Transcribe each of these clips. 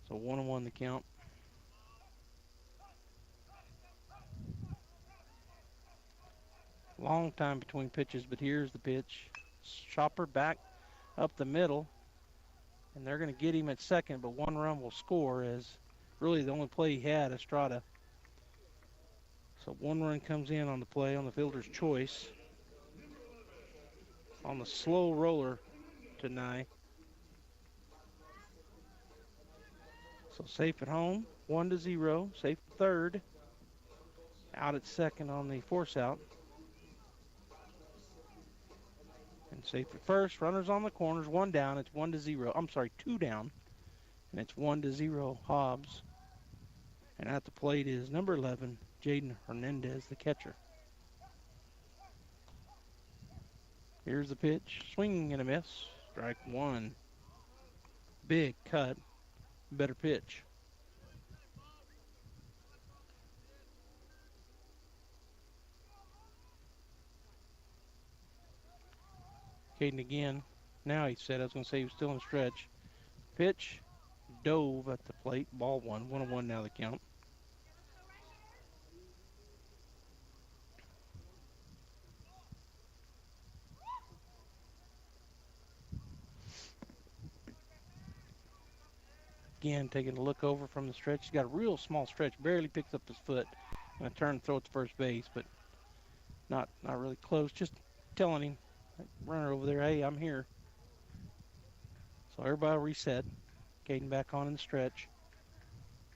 So 1-1 the count. Long time between pitches, but here's the pitch. Chopper back up the middle, and they're going to get him at second, but 1 run will score as really the only play he had, Estrada. So 1 run comes in on the play on the fielder's choice on the slow roller tonight. So safe at home, 1-0. Safe at third. Out at second on the force out. And safe at first. Runners on the corners. 1 down. It's 1-0. I'm sorry, 2 down. And it's 1-0 Hobbs. And at the plate is number 11, Jaden Hernandez, the catcher. Here's the pitch. Swing and a miss. Strike 1. Big cut. Better pitch. Caden again. Now he said, I was going to say he was still in stretch. Pitch. Dove at the plate. Ball 1. 1-1 now the count. Again, taking a look over from the stretch. He's got a real small stretch. Barely picks up his foot. Going to turn and throw it to first base, but not really close. Just telling him, runner over there, hey, I'm here. So everybody reset. Caden back on in the stretch.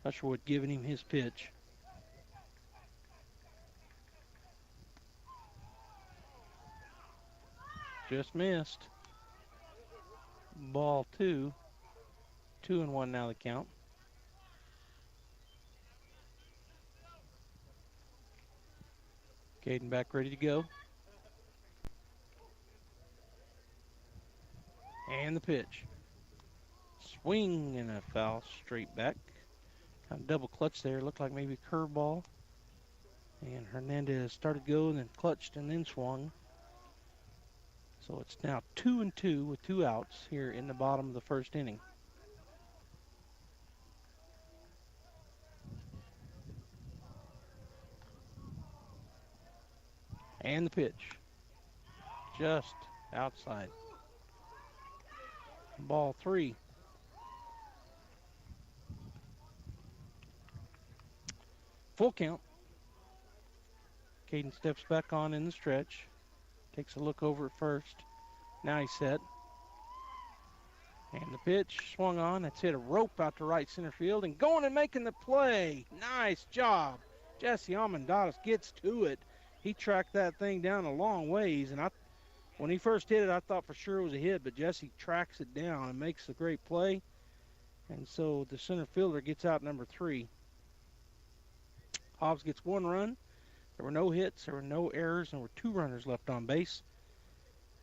Usherwood giving him his pitch. Just missed. Ball 2. 2-1 now the count. Caden back ready to go. And the pitch. Swing and a foul straight back. Kind of double clutch there. Looked like maybe a curveball. And Hernandez started going and clutched and then swung. So it's now 2-2 with 2 outs here in the bottom of the first inning. And the pitch. Just outside. Ball 3. Full count. Caden steps back on in the stretch. Takes a look over at first. Now he's set. And the pitch swung on. It's hit a rope out to right center field and going and making the play. Nice job. Jesse Almendadas gets to it. He tracked that thing down a long ways, and when he first hit it, I thought for sure it was a hit, but Jesse tracks it down and makes a great play. And so the center fielder gets out number 3. Hobbs gets 1 run. There were no hits, there were no errors, and there were 2 runners left on base.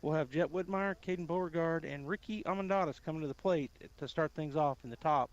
We'll have Jet Whitmire, Caden Beauregard, and Ricky Almendadas coming to the plate to start things off in the top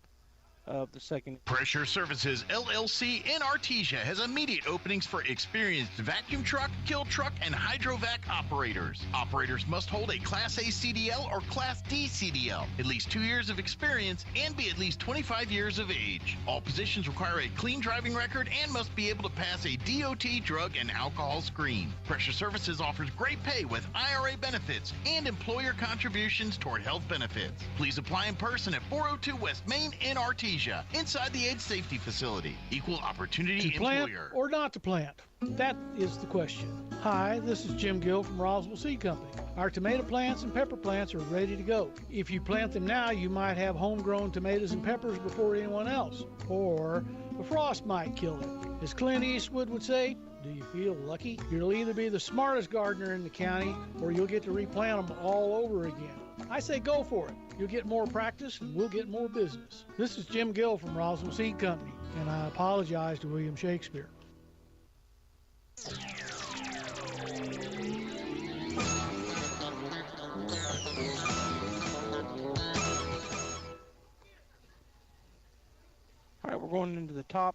of the second. Pressure Services LLC in Artesia has immediate openings for experienced vacuum truck, kill truck, and hydrovac operators. Operators must hold a Class A CDL or Class D CDL, at least 2 years of experience, and be at least 25 years of age. All positions require a clean driving record and must be able to pass a DOT drug and alcohol screen. Pressure Services offers great pay with IRA benefits and employer contributions toward health benefits. Please apply in person at 402 West Main in Artesia, inside the Age Safety Facility. Equal opportunity To plant employer. or not to plant? That is the question. Hi, this is Jim Gill from Roswell Seed Company. Our tomato plants and pepper plants are ready to go. If you plant them now, you might have homegrown tomatoes and peppers before anyone else. Or the frost might kill them. As Clint Eastwood would say, do you feel lucky? You'll either be the smartest gardener in the county or you'll get to replant them all over again. I say go for it. You'll get more practice and we'll get more business. This is Jim Gill from Roswell Seed Company, and I apologize to William Shakespeare. All right, we're going into the top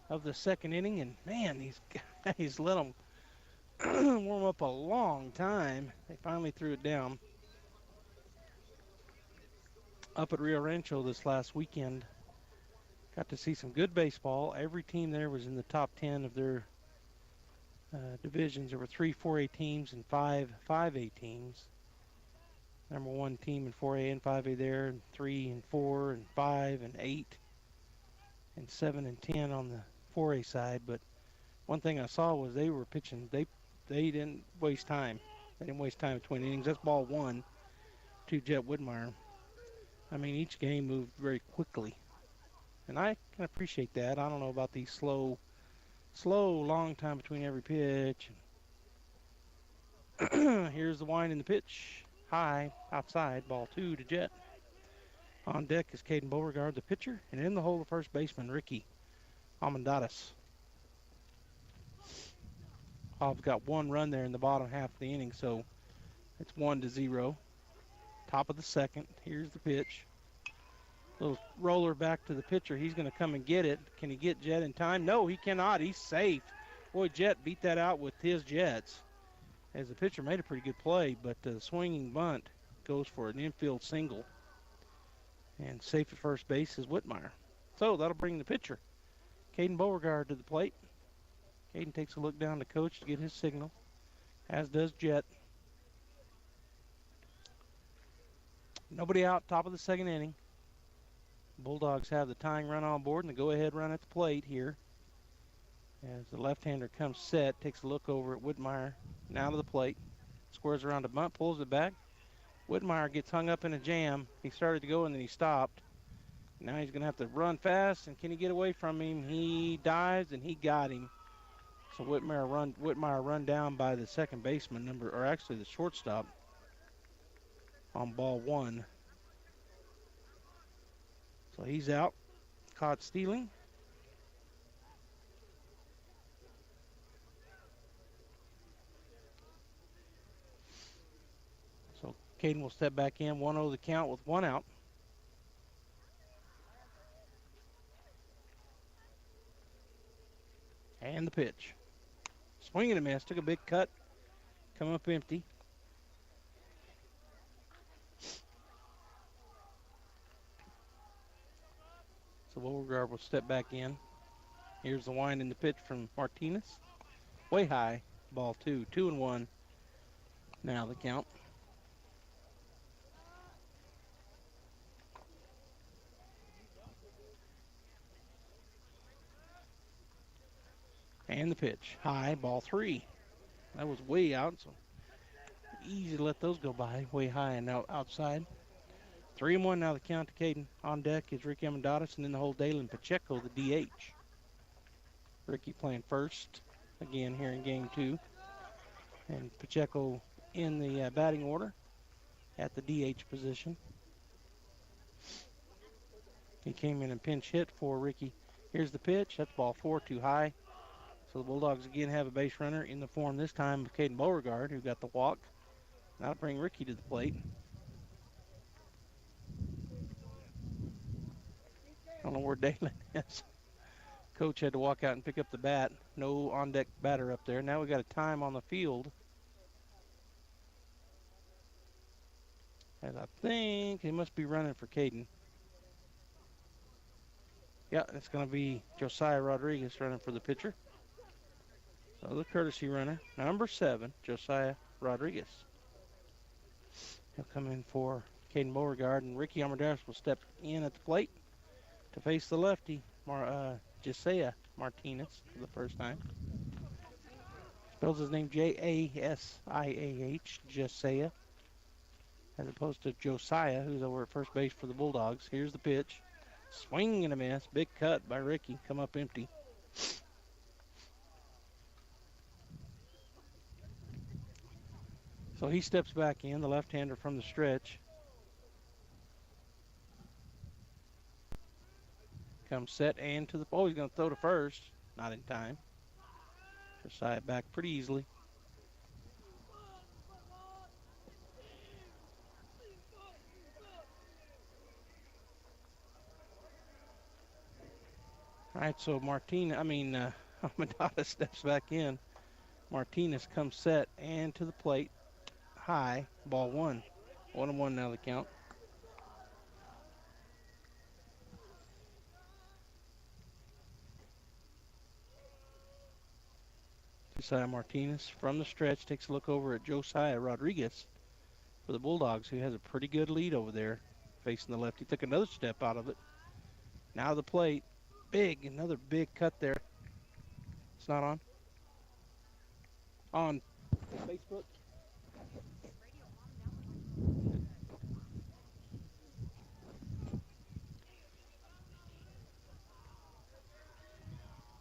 of the second inning, and man, these guys let them warm up a long time. They finally threw it down. up at Rio Rancho this last weekend. Got to see some good baseball. Every team there was in the top 10 of their divisions. There were 3 4A teams and 5 5A teams. Number 1 team in 4A and 5A there, and 3 and 4 and 5 and 8 and 7 and 10 on the 4A side. But one thing I saw was they were pitching. They didn't waste time. They didn't waste time between innings. That's ball 1 to Jet Whitmire. I mean, each game moved very quickly, and I can appreciate that. I don't know about these slow, long time between every pitch. Here's the wind in the pitch. High, outside, ball 2 to Jet. On deck is Caden Beauregard, the pitcher, and in the hole, the first baseman, Ricky Almendares. Hobbs got 1 run there in the bottom half of the inning, so it's 1-0. Top of the second. Here's the pitch. Little roller back to the pitcher. He's going to come and get it. Can he get Jet in time? No, he cannot. He's safe. Boy, Jet beat that out with his Jets, as the pitcher made a pretty good play, but the swinging bunt goes for an infield single. And safe at first base is Whitmire. So that'll bring the pitcher, Caden Beauregard, to the plate. Caden takes a look down to coach to get his signal, as does Jet. Nobody out, top of the second inning. Bulldogs have the tying run on board and the go-ahead run at the plate here. As the left-hander comes set, takes a look over at Whitmire, now to the plate. Squares around a bunt, pulls it back. Whitmire gets hung up in a jam. He started to go and then he stopped. Now he's going to have to run fast, and can he get away from him? He dives and he got him. So Whitmire run down by the second baseman, or actually the shortstop, on ball 1. So he's out, caught stealing. So Caden will step back in, 1-0 the count with 1 out. And the pitch. Swing and a miss, took a big cut, come up empty. So Beauregard will step back in. Here's the wind in the pitch from Martinez. Way high, ball 2, 2-1. Now the count. And the pitch, high, ball 3. That was way out, so easy to let those go by. Way high and outside. 3-1 now the count to Caden. On deck is Ricky Almendares, and in the hole, Dalen Pacheco, the DH. Ricky playing first again here in game 2. And Pacheco in the batting order at the DH position. He came in and pinch hit for Ricky. Here's the pitch. That's ball 4, too high. So the Bulldogs again have a base runner in the form this time of Caden Beauregard, who got the walk. That'll bring Ricky to the plate. I don't know where Dalen is. Coach had to walk out and pick up the bat. No on-deck batter up there. Now we got a time on the field. And I think he must be running for Caden. Yeah, it's going to be Josiah Rodriguez running for the pitcher. So the courtesy runner, number 7, Josiah Rodriguez. He'll come in for Caden Beauregard, and Ricky Almendares will step in at the plate to face the lefty, Josiah Martinez, for the first time. Spells his name J-A-S-I-A-H, Josiah, as opposed to Josiah, who's over at first base for the Bulldogs. Here's the pitch. Swing and a miss. Big cut by Ricky. Come up empty. So he steps back in, the left-hander from the stretch. Comes set and to the, oh, he's going to throw to first. Not in time. Josiah back pretty easily. All right, so Almendares steps back in. Martinez comes set and to the plate. High, ball 1. 1-1 now the count. Josiah Martinez from the stretch takes a look over at Josiah Rodriguez for the Bulldogs, who has a pretty good lead over there facing the left. He took another step out of it. Now the plate. Another big cut there. It's not on. On Facebook.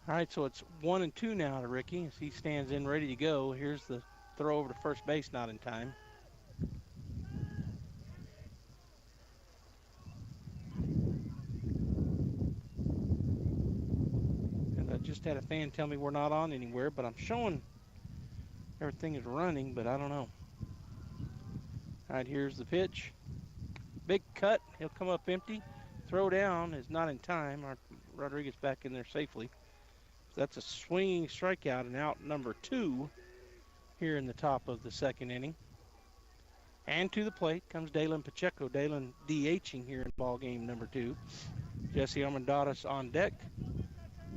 All right, so it's 1-2 now to Ricky as he stands in ready to go. Here's the throw over to first base, not in time. And I just had a fan tell me we're not on anywhere, but I'm showing everything is running, but I don't know. All right, here's the pitch. Big cut. He'll come up empty. Throw down is not in time. Rodriguez back in there safely. That's a swinging strikeout and out number 2 here in the top of the second inning. And to the plate comes Dalen Pacheco. Dalen DHing here in ball game number 2. Jesse Armendariz on deck.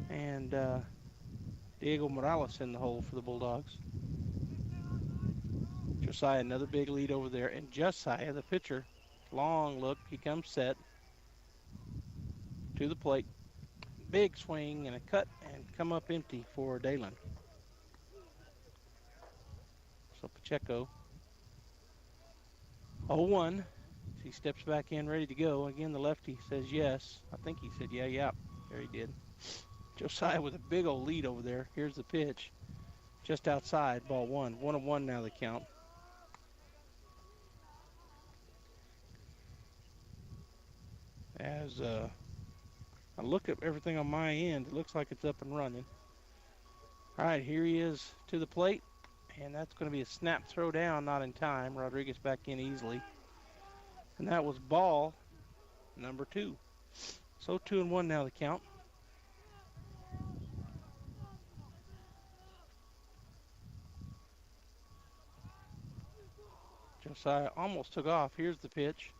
And Diego Morales in the hole for the Bulldogs. Josiah, another big lead over there. And Josiah, the pitcher, long look. He comes set to the plate. Big swing and a cut and come up empty for Dalen. So Pacheco 0-1. He steps back in ready to go. Again, the lefty says yes. I think he said yeah. There he did. Josiah with a big old lead over there. Here's the pitch. Just outside, ball 1. 1-1 now the count. As I look at everything on my end, it looks like it's up and running. All right, here he is to the plate, and that's going to be a snap throw down, not in time. Rodriguez back in easily. And that was ball number 2. So 2-1 now the count. Josiah almost took off. Here's the pitch.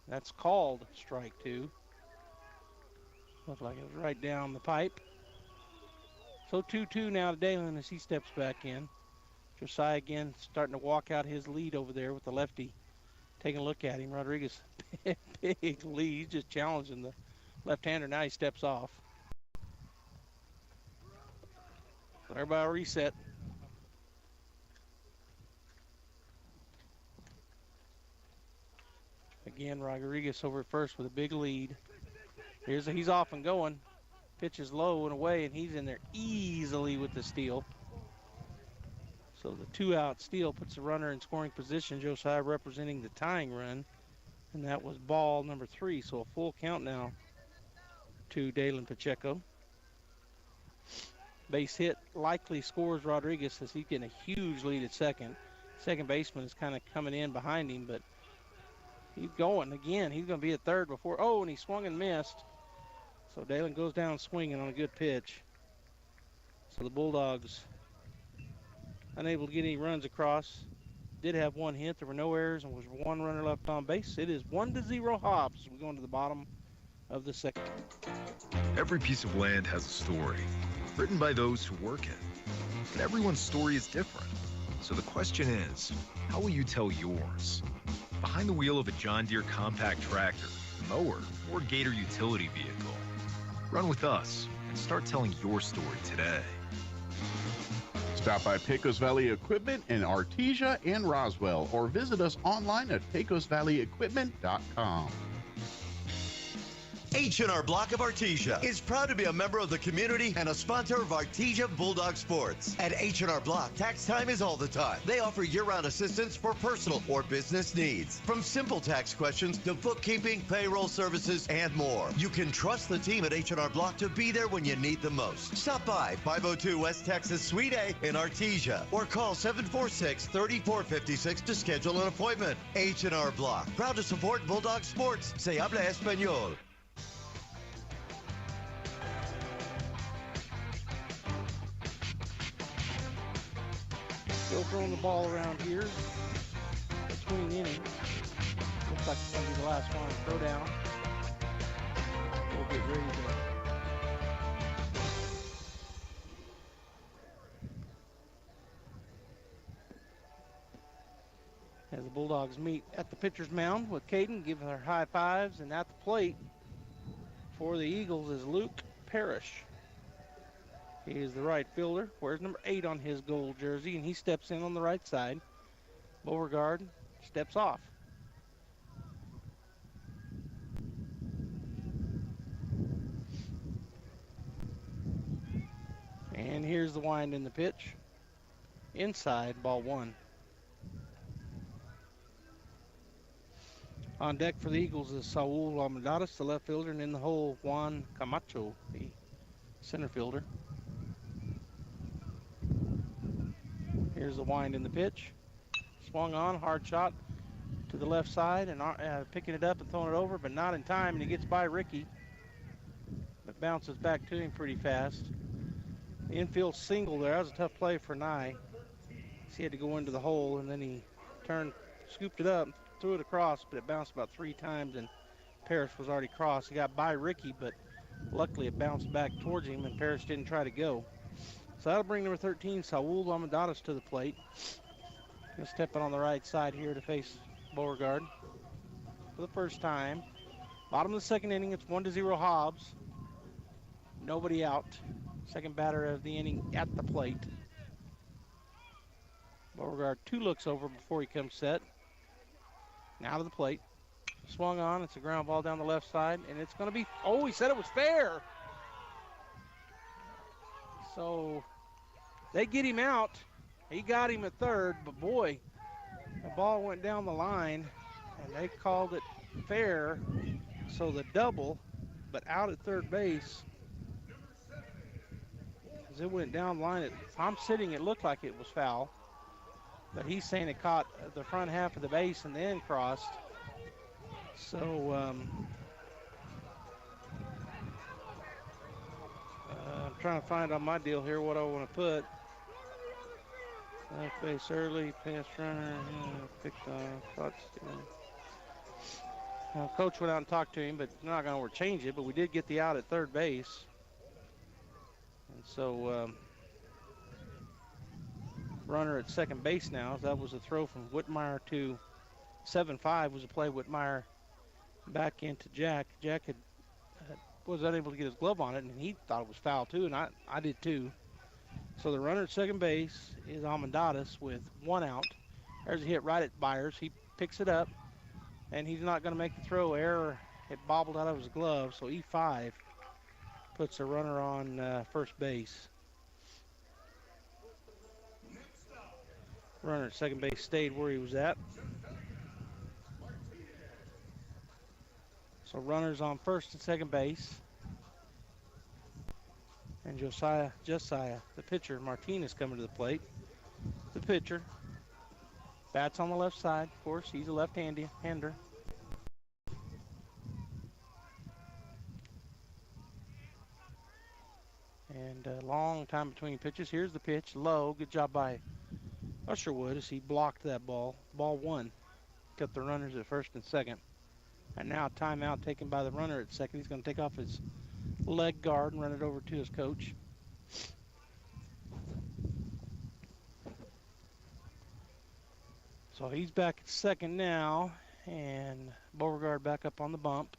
That's called strike 2. Looked like it was right down the pipe. So 2-2 now to Dalen as he steps back in. Josiah again starting to walk out his lead over there with the lefty. Taking a look at him. Rodriguez, big lead. He's just challenging the left-hander. Now he steps off. So everybody reset. Again, Rodriguez over at first with a big lead. He's off and going. Pitch is low and away, and he's in there easily with the steal. So the 2-out steal puts the runner in scoring position. Josiah representing the tying run, and that was ball number 3. So a full count now to Dalen Pacheco. Base hit likely scores Rodriguez as he's getting a huge lead at second. Second baseman is kind of coming in behind him, but he's going again. He's going to be at third before. Oh, and he swung and missed. So Dalen goes down swinging on a good pitch. So the Bulldogs unable to get any runs across. Did have one hit. There were no errors and was one runner left on base. It is 1-0 Hobbs. We're going to the bottom of the second. Every piece of land has a story, written by those who work it. And everyone's story is different. So the question is, how will you tell yours? Behind the wheel of a John Deere compact tractor, mower, or Gator utility vehicle. Run with us and start telling your story today. Stop by Pecos Valley Equipment in Artesia and Roswell, or visit us online at pecosvalleyequipment.com. H&R Block of Artesia is proud to be a member of the community and a sponsor of Artesia Bulldog Sports. At H&R Block, tax time is all the time. They offer year-round assistance for personal or business needs. From simple tax questions to bookkeeping, payroll services, and more. You can trust the team at H&R Block to be there when you need them most. Stop by 502 West Texas Suite A in Artesia or call 746-3456 to schedule an appointment. H&R Block, proud to support Bulldog Sports. Se habla español. Still throwing the ball around here between innings. Looks like it's going to be the last one. Throw down. We'll get ready to Bulldogs meet at the pitcher's mound with Caden giving her high fives, and at the plate for the Eagles is Luke Parrish. He is the right fielder, wears number 8 on his gold jersey, and he steps in on the right side. Beauregard steps off. And here's the wind in the pitch. Inside, ball 1. On deck for the Eagles is Saul Almendares, the left fielder, and in the hole, Juan Camacho, the center fielder. Here's the wind in the pitch. Swung on, hard shot to the left side, and picking it up and throwing it over, but not in time, and he gets by Ricky. But bounces back to him pretty fast. The infield single there. That was a tough play for Nye. He had to go into the hole, and then he scooped it up, threw it across, but it bounced about 3 times, and Parrish was already crossed. He got by Ricky, but luckily it bounced back towards him, and Parrish didn't try to go. So that'll bring number 13, Saul Almendares, to the plate. He'll step in on the right side here to face Beauregard for the first time. Bottom of the second inning, it's 1-0 Hobbs. Nobody out. Second batter of the inning at the plate. Beauregard 2 looks over before he comes set. Now to the plate. Swung on. It's a ground ball down the left side, and it's going to be, oh, he said it was fair. So they get him out. He got him at third, but boy, the ball went down the line, and they called it fair. So the double, but out at third base, as it went down the line. If I'm sitting, it looked like it was foul, but he's saying it caught the front half of the base and then crossed. So I'm trying to find on my deal here what I want to put. Left base early, pass runner, picked off. Coach went out and talked to him, but not going to change it. But we did get the out at third base, and so runner at second base now. That was a throw from Whitmire to 7-5 was a play Whitmire back into Jack. Jack was unable to get his glove on it, and he thought it was foul too, and I did too. So the runner at second base is Almendares with 1 out. There's a hit right at Byers. He picks it up, and he's not going to make the throw. Error. It bobbled out of his glove, so E5 puts the runner on first base. Runner at second base stayed where he was at. So runners on first and second base. And Josiah, the pitcher, Martinez, coming to the plate. The pitcher bats on the left side. Of course, he's a left-hander. And a long time between pitches. Here's the pitch, low. Good job by Usherwood as he blocked that ball. Ball 1. Got the runners at first and second. And now timeout taken by the runner at second. He's going to take off his leg guard and run it over to his coach. So he's back at second now, and Beauregard back up on the bump.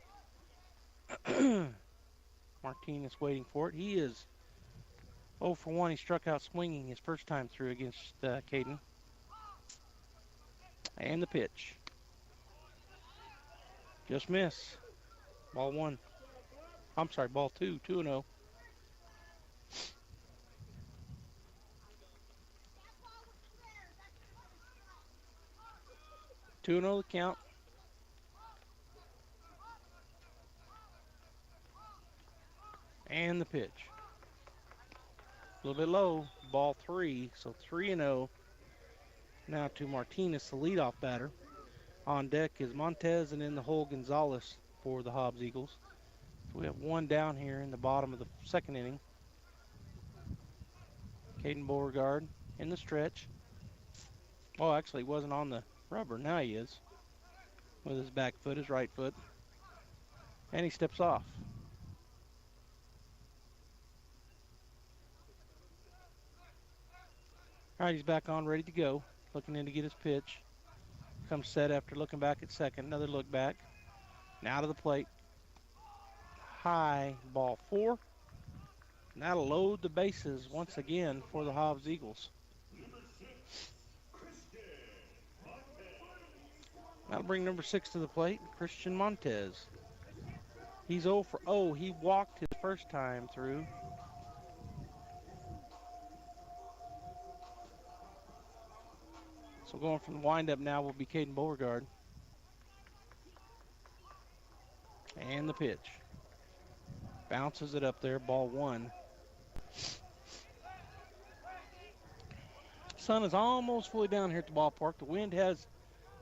Martinez waiting for it. He is 0 for 1. He struck out swinging his first time through against Caden. And the pitch. Just miss. Ball 1. I'm sorry, ball 2, 2-0. The count. And the pitch. A little bit low, ball 3, so 3-0. Now to Martinez, the leadoff batter. On deck is Montez, and in the hole, Gonzalez for the Hobbs Eagles. We have 1 down here in the bottom of the second inning. Caden Beauregard in the stretch. Oh, actually, he wasn't on the rubber. Now he is. With his back foot, his right foot. And he steps off. All right, he's back on, ready to go. Looking in to get his pitch. Comes set after looking back at second. Another look back. Now to the plate. High, ball 4. And that'll load the bases once again for the Hobbs Eagles. That'll bring number 6 to the plate, Christian Montez. He's 0 for 0. He walked his first time through. So going from the windup now will be Caden Beauregard. And the pitch. Bounces it up there, ball 1. Sun is almost fully down here at the ballpark. The wind has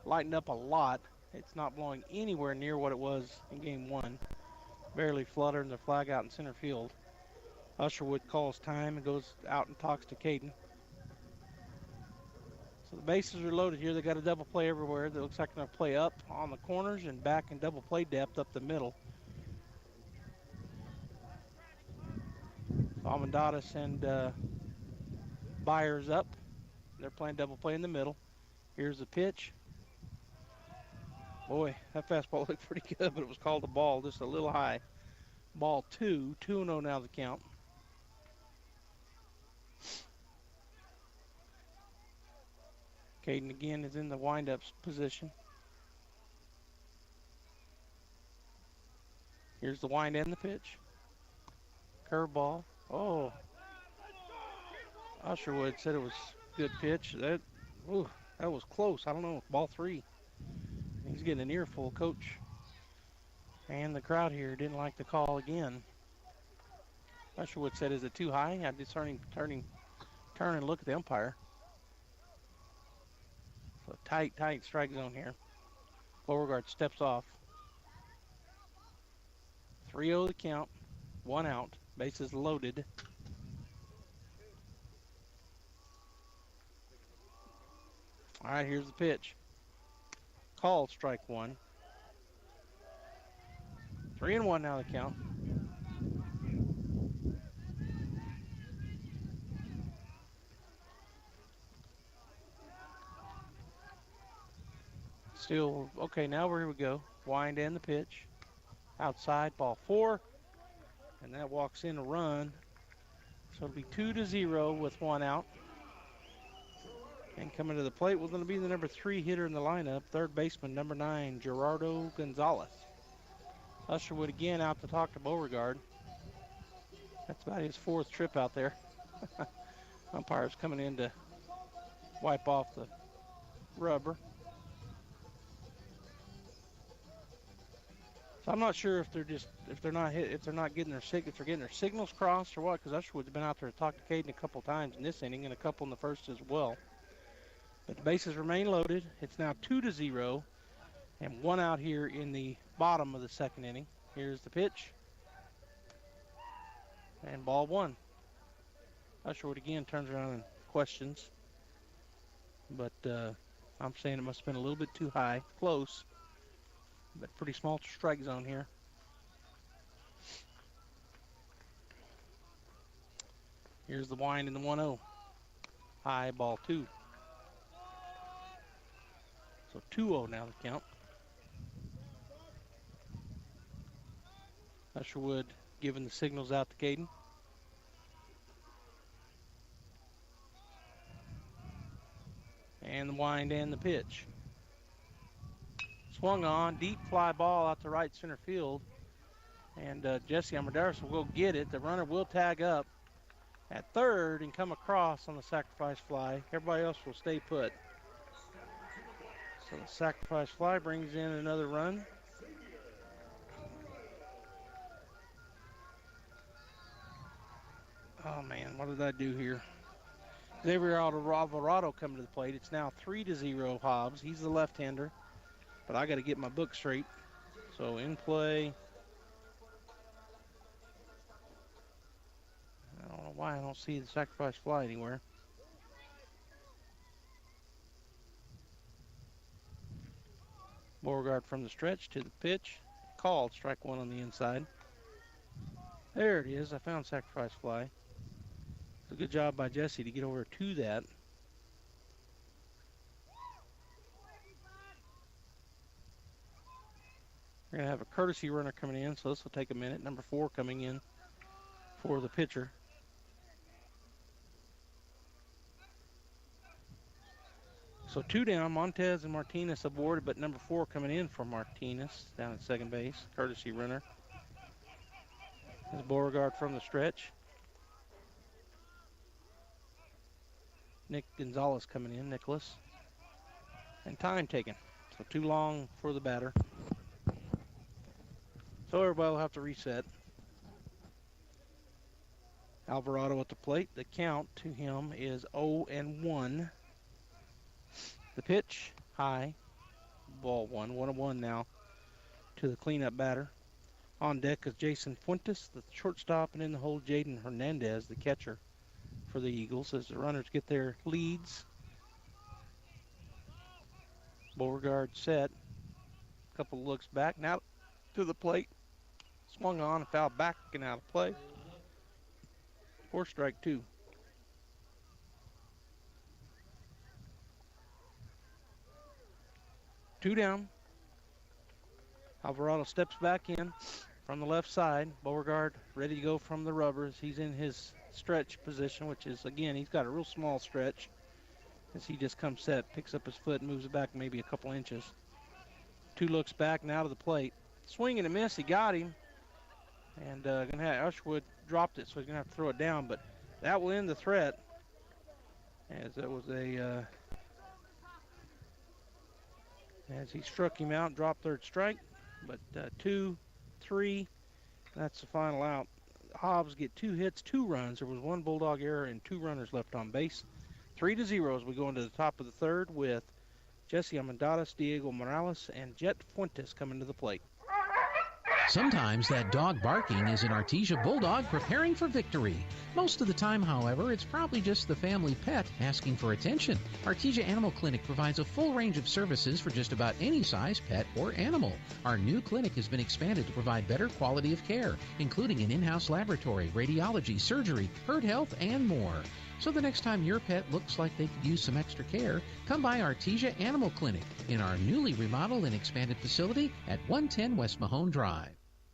lightened up a lot. It's not blowing anywhere near what it was in game 1. Barely fluttering the flag out in center field. Usherwood calls time and goes out and talks to Caden. So the bases are loaded here. They got a double play everywhere. That looks like they're going to play up on the corners and back in double play depth up the middle. Almendadas and Byers up. They're playing double play in the middle. Here's the pitch. Boy, that fastball looked pretty good, but it was called a ball, just a little high. Ball 2, 2-0 now the count. Caden again is in the windup position. Here's the wind and the pitch. Curveball. Oh. Usherwood said it was a good pitch. That was close. I don't know. Ball 3. He's getting an earful, coach. And the crowd here didn't like the call again. Usherwood said, is it too high? I did turn and look at the umpire. So tight strike zone here. Beauregard steps off. 3-0 the count. 1 out. Bases loaded. All right, here's the pitch. Called strike 1. 3-1 now the count. Still, okay, now here we go. Wind and the pitch. Outside, ball 4. And that walks in a run. So it'll be 2-0 with 1 out. And coming to the plate was going to be the number 3 hitter in the lineup, third baseman, number 9, Gerardo Gonzalez. Usherwood again out to talk to Beauregard. That's about his 4th trip out there. Umpire's coming in to wipe off the rubber. So I'm not sure if they're not getting their signals crossed or what, because Usherwood's been out there to talk to Caden a couple times in this inning and a couple in the first as well. But the bases remain loaded. It's now 2-0 and 1 out here in the bottom of the second inning. Here's the pitch. And ball 1. Usherwood again turns around and questions. But I'm saying it must have been a little bit too high. Close. But pretty small strike zone here. Here's the wind in the 1-0. High, ball 2. So 2-0 now the count. Usherwood giving the signals out to Caden. And the wind and the pitch. Swung on, deep fly ball out to right center field. And Jesse Almendares will go get it. The runner will tag up at third and come across on the sacrifice fly. Everybody else will stay put. So the sacrifice fly brings in another run. Oh man, what did I do here? Xavier Alvarado coming to the plate. It's now 3-0 Hobbs. He's the left-hander. But I got to get my book straight. So in play. I don't know why I don't see the sacrifice fly anywhere. Beauregard from the stretch to the pitch. Called strike 1 on the inside. There it is. I found sacrifice fly. It's a good job by Jesse to get over to that. We're going to have a courtesy runner coming in, so this will take a minute. Number 4 coming in for the pitcher. So 2 down, Montez and Martinez aborted, but number 4 coming in for Martinez down at second base, courtesy runner. There's Beauregard from the stretch. Nick Gonzalez coming in, Nicholas. And time taken. So too long for the batter. So everybody will have to reset. Alvarado at the plate. The count to him is 0-1. The pitch, high. Ball 1. 1-1 now to the cleanup batter. On deck is Jason Fuentes, the shortstop, and in the hole, Jaden Hernandez, the catcher for the Eagles, as the runners get their leads. Beauregard set. A couple of looks back. Now to the plate. Swung on and fouled back and out of play. For strike 2. Two down. Alvarado steps back in from the left side. Beauregard ready to go from the rubbers. He's in his stretch position, which is, again, he's got a real small stretch. As he just comes set, picks up his foot, moves it back maybe a couple inches. 2 looks back, now to the plate. Swing and a miss, he got him. And gonna have Ushwood dropped it, so he's gonna have to throw it down, but that will end the threat. As it was as he struck him out, dropped third strike. But 2, 3, that's the final out. Hobbs get 2 hits, 2 runs. There was 1 Bulldog error and 2 runners left on base. 3-0 as we go into the top of the third with Jesse Amendadas, Diego Morales, and Jet Fuentes coming to the plate. Sometimes that dog barking is an Artesia Bulldog preparing for victory. Most of the time, however, it's probably just the family pet asking for attention. Artesia Animal Clinic provides a full range of services for just about any size pet or animal. Our new clinic has been expanded to provide better quality of care, including an in-house laboratory, radiology, surgery, herd health, and more. So the next time your pet looks like they could use some extra care, come by Artesia Animal Clinic in our newly remodeled and expanded facility at 110 West Mahone Drive.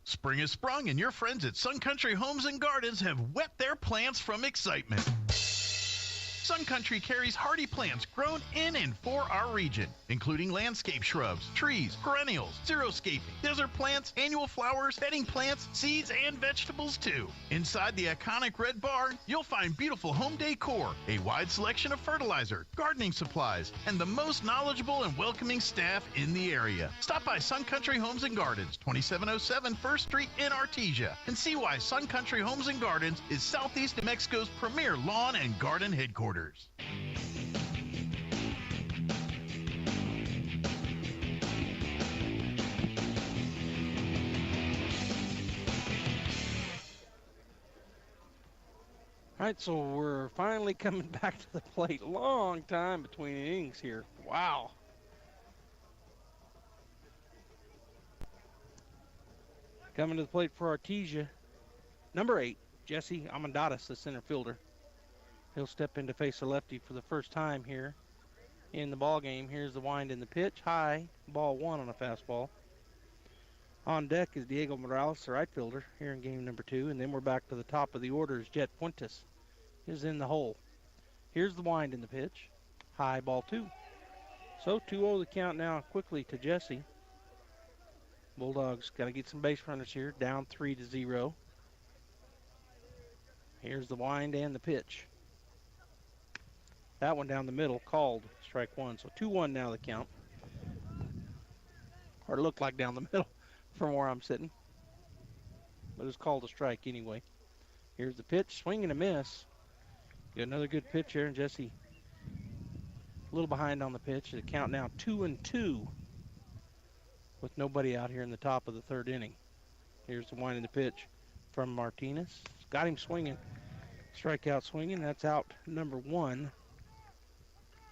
Spring has sprung and your friends at Sun Country Homes and Gardens have wet their plants from excitement. Sun Country carries hardy plants grown in and for our region, including landscape shrubs, trees, perennials, xeriscaping, desert plants, annual flowers, bedding plants, seeds, and vegetables too. Inside the iconic red barn, you'll find beautiful home decor, a wide selection of fertilizer, gardening supplies, and the most knowledgeable and welcoming staff in the area. Stop by Sun Country Homes and Gardens, 2707 First Street in Artesia, and see why Sun Country Homes and Gardens is Southeast New Mexico's premier lawn and garden headquarters. All right, so we're finally coming back to the plate. Long time between innings here. Wow. Coming to the plate for Artesia, number 8, Jesse Amendadas, the center fielder. He'll step in to face a lefty for the first time here in the ball game. Here's the wind in the pitch. High, ball 1 on a fastball. On deck is Diego Morales, the right fielder, here in game number 2. And then we're back to the top of the order as Jet Fuentes is in the hole. Here's the wind in the pitch. High, ball 2. So 2-0 the count now quickly to Jesse. Bulldogs got to get some base runners here, down 3-0. Here's the wind and the pitch. That one down the middle, called strike 1. So 2-1 now the count. Or it looked like down the middle from where I'm sitting. But it's called a strike anyway. Here's the pitch, swing and a miss. Got another good pitch here, and Jesse a little behind on the pitch. The count now 2-2 with nobody out here in the top of the third inning. Here's the wind in the pitch from Martinez. Got him swinging. Strikeout swinging. That's out number 1,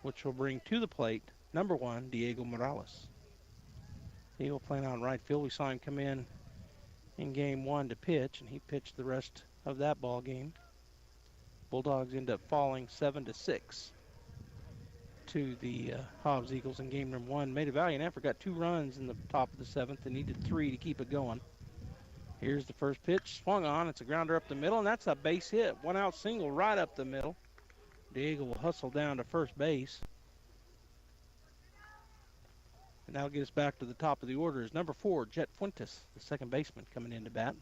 which will bring to the plate number 1, Diego Morales. Diego playing out in right field. We saw him come in game 1 to pitch, and he pitched the rest of that ball game. Bulldogs end up falling 7-6. to the Hobbs Eagles in game number 1. Made a valiant effort, got 2 runs in the top of the 7th and needed 3 to keep it going. Here's the first pitch, swung on. It's a grounder up the middle, and that's a base hit. 1-out single right up the middle. Diego will hustle down to first base. And that'll get us back to the top of the order is number 4, Jet Fuentes, the second baseman, coming in to bat.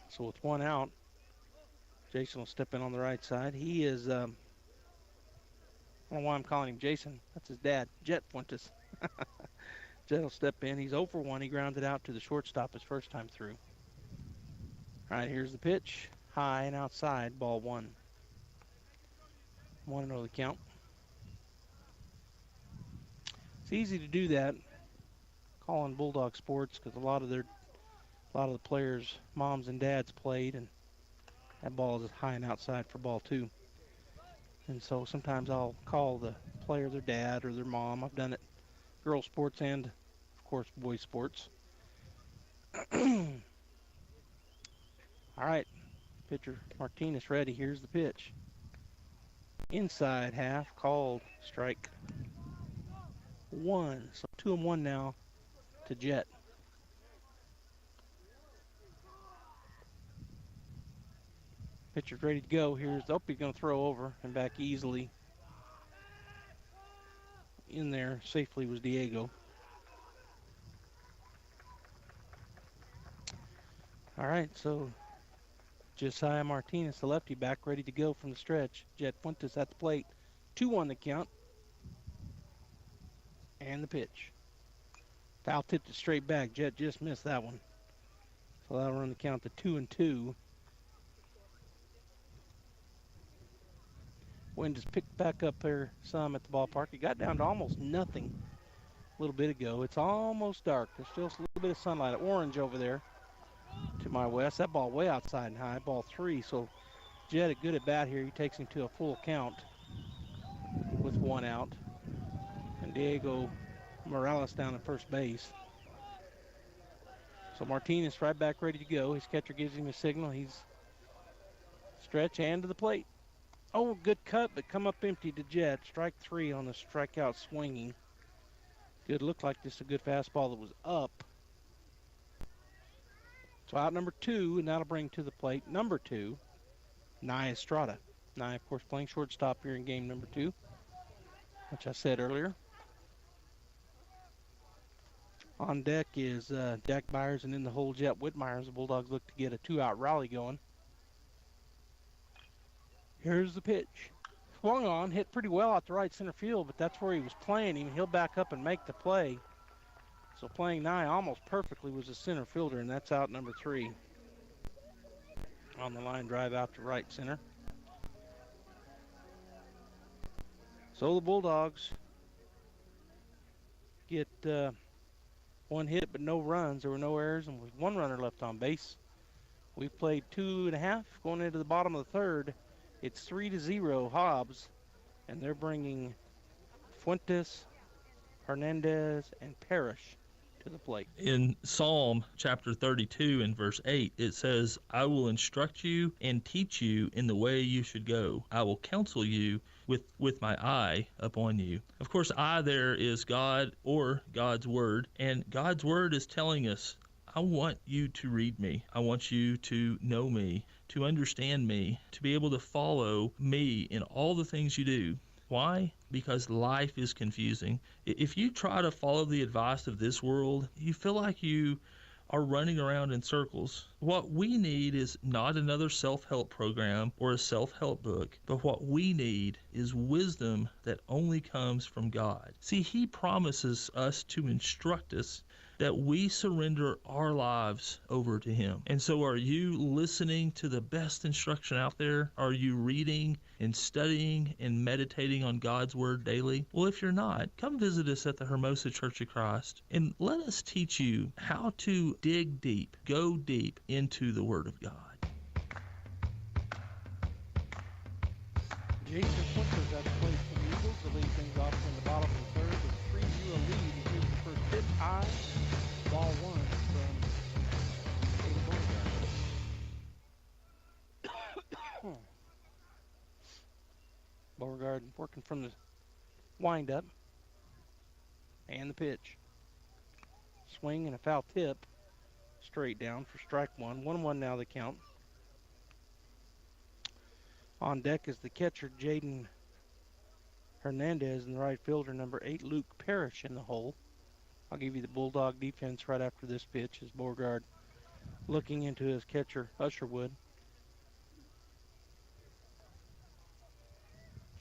So with 1 out, Jason will step in on the right side. He is, I don't know why I'm calling him Jason. That's his dad, Jet Fuentes. Jet will step in. He's 0 for 1. He grounded out to the shortstop his first time through. All right, here's the pitch. High and outside, ball 1. 1-0 the count. It's easy to do that, calling Bulldog sports, because a lot of the players' moms and dads played, and that ball is high and outside for ball 2. And so sometimes I'll call the player their dad or their mom. I've done it girls sports and, of course, boys sports. All right, pitcher Martinez ready. Here's the pitch. Inside half, called strike 1. So 2-1 now to Jet. Pitcher's ready to go. He's going to throw over and back easily. In there safely was Diego. All right, so Josiah Martinez, the lefty, back ready to go from the stretch. Jet Fuentes at the plate. 2-1 the count. And the pitch. Foul tipped it straight back. Jet just missed that one. So that'll run the count to 2-2. Wind has picked back up there some at the ballpark. It got down to almost nothing a little bit ago. It's almost dark. There's still a little bit of sunlight. Orange over there to my west. That ball way outside and high. Ball 3. So Jet, a good at bat here. He takes him to a full count with 1 out. And Diego Morales down at first base. So Martinez right back ready to go. His catcher gives him a signal. He's stretch and to the plate. Oh, good cut, but come up empty to Jet. Strike 3 on the strikeout swinging. Good, looked like just a good fastball that was up. So out number 2, and that'll bring to the plate number 2, Nye Estrada. Nye, of course, playing shortstop here in game number 2, which I said earlier. On deck is Dak Byers, and in the hole, Jet Whitmire. The Bulldogs look to get a 2-out rally going. Here's the pitch. Swung on, hit pretty well out to right center field, but that's where he was playing him. He'll back up and make the play. So playing Nye almost perfectly was a center fielder, and that's out number 3. On the line drive out to right center. So the Bulldogs get 1 hit but no runs. There were no errors, and with 1 runner left on base. We've played 2.5 going into the bottom of the 3rd. It's 3-0 Hobbs, and they're bringing Fuentes, Hernandez, and Parrish to the plate. In Psalm chapter 32 and verse 8, it says, I will instruct you and teach you in the way you should go. I will counsel you with my eye upon you. Of course, I there is God or God's word, and God's word is telling us, I want you to read me. I want you to know me, to understand me, to be able to follow me in all the things you do. Why? Because life is confusing. If you try to follow the advice of this world, you feel like you are running around in circles. What we need is not another self-help program or a self-help book, but what we need is wisdom that only comes from God. See, He promises us to instruct us that we surrender our lives over to Him. And so are you listening to the best instruction out there? Are you reading and studying and meditating on God's Word daily? Well, if you're not, come visit us at the Hermosa Church of Christ and let us teach you how to dig deep, go deep into the Word of God. Jason Fuentes at the plate for the Eagles to lead things off in the bottom of the 3rd with 3-0 lead. Here's the first pitch high. Ball 1 from Aiden Beauregard. Beauregard working from the windup. And the pitch. Swing and a foul tip. Straight down for strike one. 1-1 now the count. On deck is the catcher, Jaden Hernandez, and the right fielder, number 8, Luke Parrish, in the hole. I'll give you the Bulldog defense right after this pitch as Beauregard looking into his catcher, Usherwood.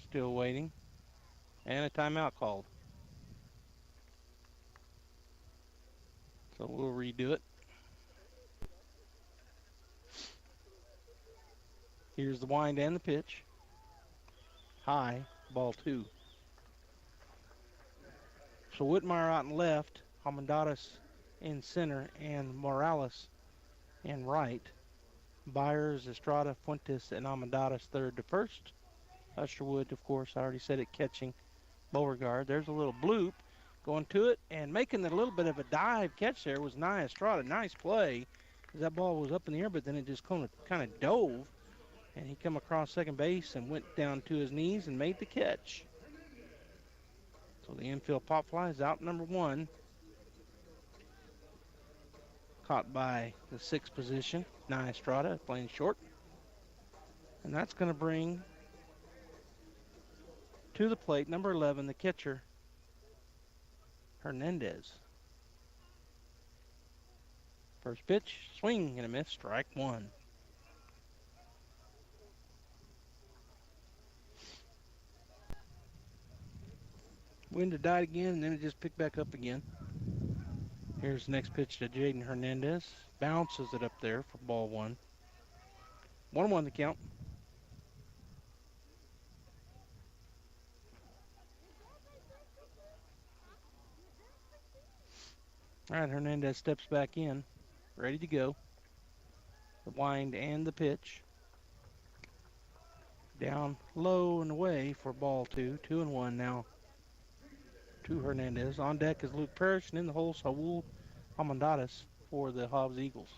Still waiting. And a timeout called. So we'll redo it. Here's the wind and the pitch. High, ball 2. So Whitmire out in left, Almendares in center, and Morales in right. Byers, Estrada, Fuentes, and Almendares third to first. Usherwood, of course, I already said it, catching Beauregard. There's a little bloop going to it, and making a little bit of a dive catch there was Nia Estrada. Nice play, because that ball was up in the air, but then it just kind of dove, and he come across second base and went down to his knees and made the catch. So the infield pop fly is out, number 1. Caught by the 6th position, Nia Estrada, playing short. And that's going to bring to the plate, number 11, the catcher, Hernandez. First pitch, swing and a miss, strike 1. Wind had died again, and then it just picked back up again. Here's the next pitch to Jaden Hernandez. Bounces it up there for ball 1. 1-1 the count. All right, Hernandez steps back in, ready to go. The wind and the pitch. Down low and away for ball 2. 2-1 now to Hernandez. On deck is Luke Parrish, and in the hole, Saul Almendares for the Hobbs Eagles.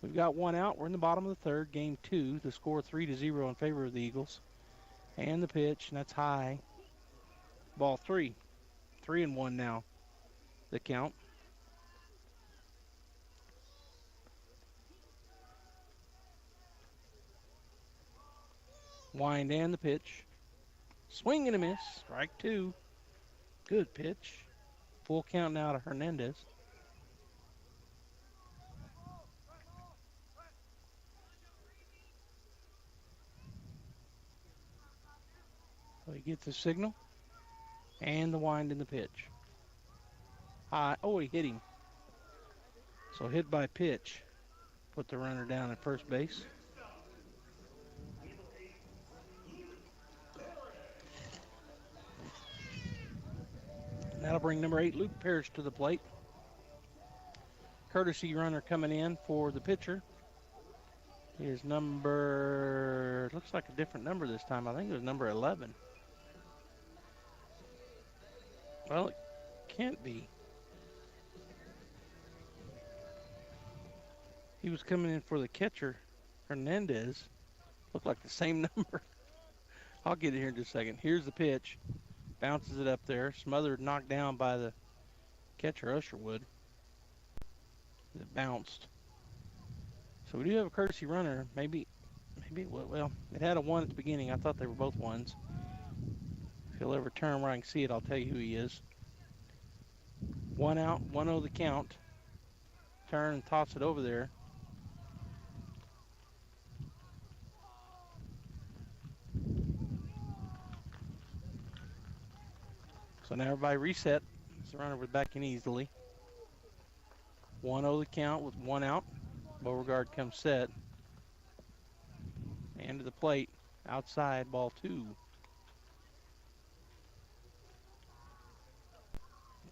We've got 1 out. We're in the bottom of the 3rd, game 2. The score 3-0 in favor of the Eagles. And the pitch, and that's high. Ball 3. 3-1 now, the count. Wind and the pitch. Swing and a miss. Strike 2. Good pitch. Full count now to Hernandez. So he gets the signal and the wind in the pitch. High. Oh, he hit him. So hit by pitch. Put the runner down at first base. That'll bring number 8, Luke Parrish, to the plate. Courtesy runner coming in for the pitcher is number, looks like a different number this time. I think it was number 11. Well, it can't be. He was coming in for the catcher, Hernandez. Looked like the same number. I'll get it here in just a second. Here's the pitch. Bounces it up there. Smothered, knocked down by the catcher, Usherwood. It bounced. So we do have a courtesy runner. Maybe, well, it had a 1 at the beginning. I thought they were both 1s. If he'll ever turn where I can see it, I'll tell you who he is. 1 out, 1-0 the count. Turn and toss it over there. So now everybody reset. The runner was back in easily. 1-0 the count with 1 out. Beauregard comes set. And to the plate. Outside, ball 2.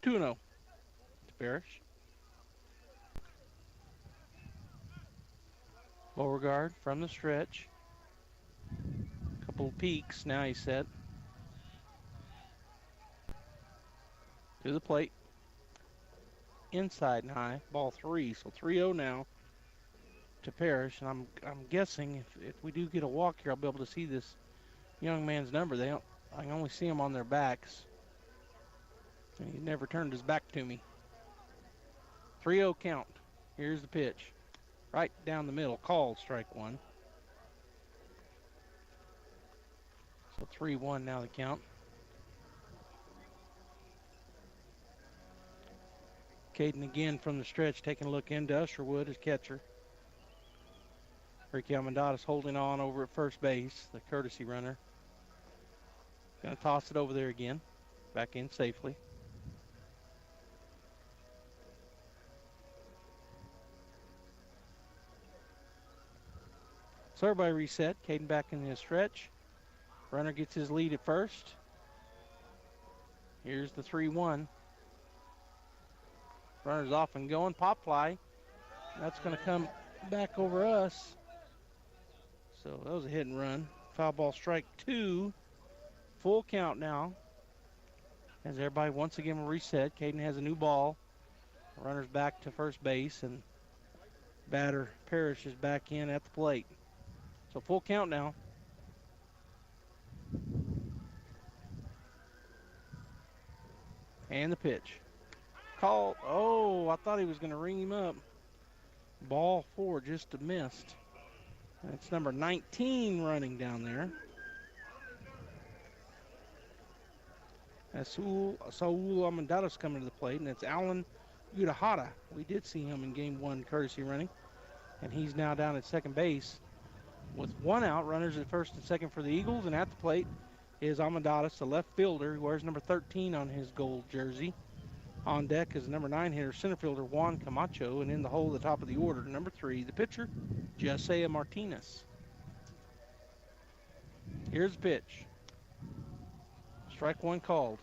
2-0 to Parrish. Beauregard from the stretch. Couple of peaks. Now he's set. To the plate. Inside and high. Ball 3. So 3-0 now to Parrish. And I'm guessing if we do get a walk here, I'll be able to see this young man's number. I can only see them on their backs. And he never turned his back to me. 3-0 count. Here's the pitch. Right down the middle. Called strike one. So 3-1 now the count. Caden again from the stretch, taking a look into Usherwood as catcher. Ricky Almendadas holding on over at first base, the courtesy runner. Going to toss it over there again. Back in safely. So everybody reset. Caden back in the stretch. Runner gets his lead at first. Here's the 3-1. Runner's off and going. Pop fly. That's going to come back over us. So that was a hit and run. Foul ball strike two. Full count now. As everybody once again will reset. Caden has a new ball. Runner's back to first base, and batter Parrish is back in at the plate. So full count now. And the pitch. Call. Oh, I thought he was going to ring him up. Ball four, just a missed. That's number 19 running down there. That's Saul Almendadas coming to the plate, and it's Alan Udahata. We did see him in game one courtesy running, and he's now down at second base with one out. Runners at first and second for the Eagles, and at the plate is Almendadas, the left fielder, who wears number 13 on his gold jersey. On deck is number 9 hitter, center fielder Juan Camacho, and in the hole at the top of the order, number 3, the pitcher, Jose Martinez. Here's the pitch. Strike one called.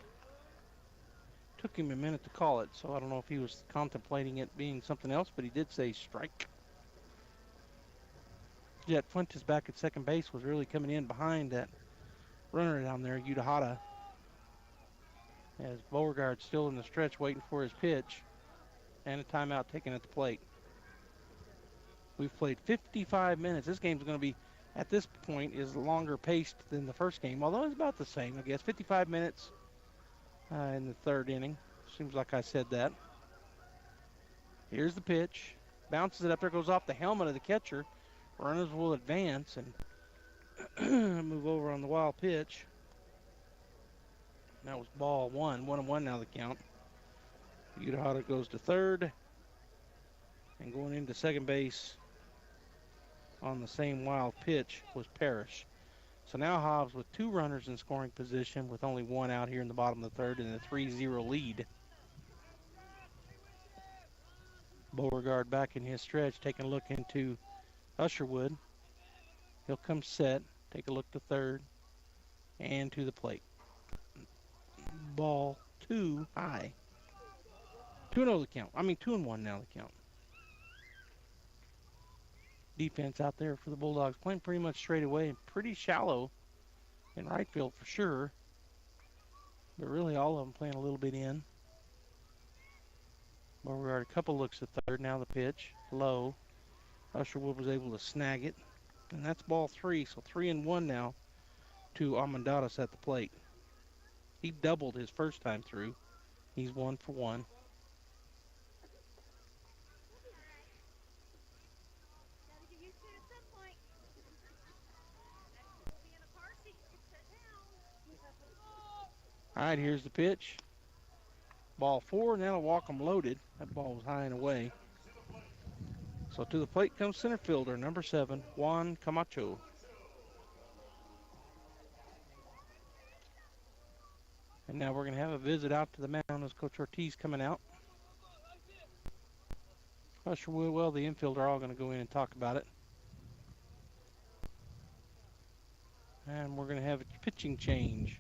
Took him a minute to call it, so I don't know if he was contemplating it being something else, but he did say strike. Jet Fuentes back at second base was really coming in behind that runner down there, Udahata. As Beauregard's still in the stretch waiting for his pitch, and a timeout taken at the plate. We've played 55 minutes. This game's going to be, at this point, is longer paced than the first game, although it's about the same, I guess. 55 minutes in the third inning. Seems like I said that. Here's the pitch. Bounces it up there, goes off the helmet of the catcher. Runners will advance and move over on the wild pitch. That was ball one. 1-1 now the count. Udahata goes to third. And going into second base on the same wild pitch was Parrish. So now Hobbs with 2 runners in scoring position with only 1 out here in the bottom of the third and a 3-0 lead. Beauregard back in his stretch, taking a look into Usherwood. He'll come set, take a look to third, and to the plate. Ball 2 high. 2-0 the count. 2-1 now the count. Defense out there for the Bulldogs playing pretty much straight away and pretty shallow in right field for sure. But really all of them playing a little bit in. Beauregard a couple looks at third. Now the pitch. Low. Usherwood was able to snag it. And that's ball 3. So 3-1 now to Almendadas at the plate. He doubled his first time through. He's 1 for 1. All right, here's the pitch. Ball 4, and that'll walk them loaded. That ball was high and away. So to the plate comes center fielder, number 7, Juan Camacho. And now we're going to have a visit out to the mound as Coach Ortiz coming out. Usherwood, well, the infielder are all going to go in and talk about it. And we're going to have a pitching change.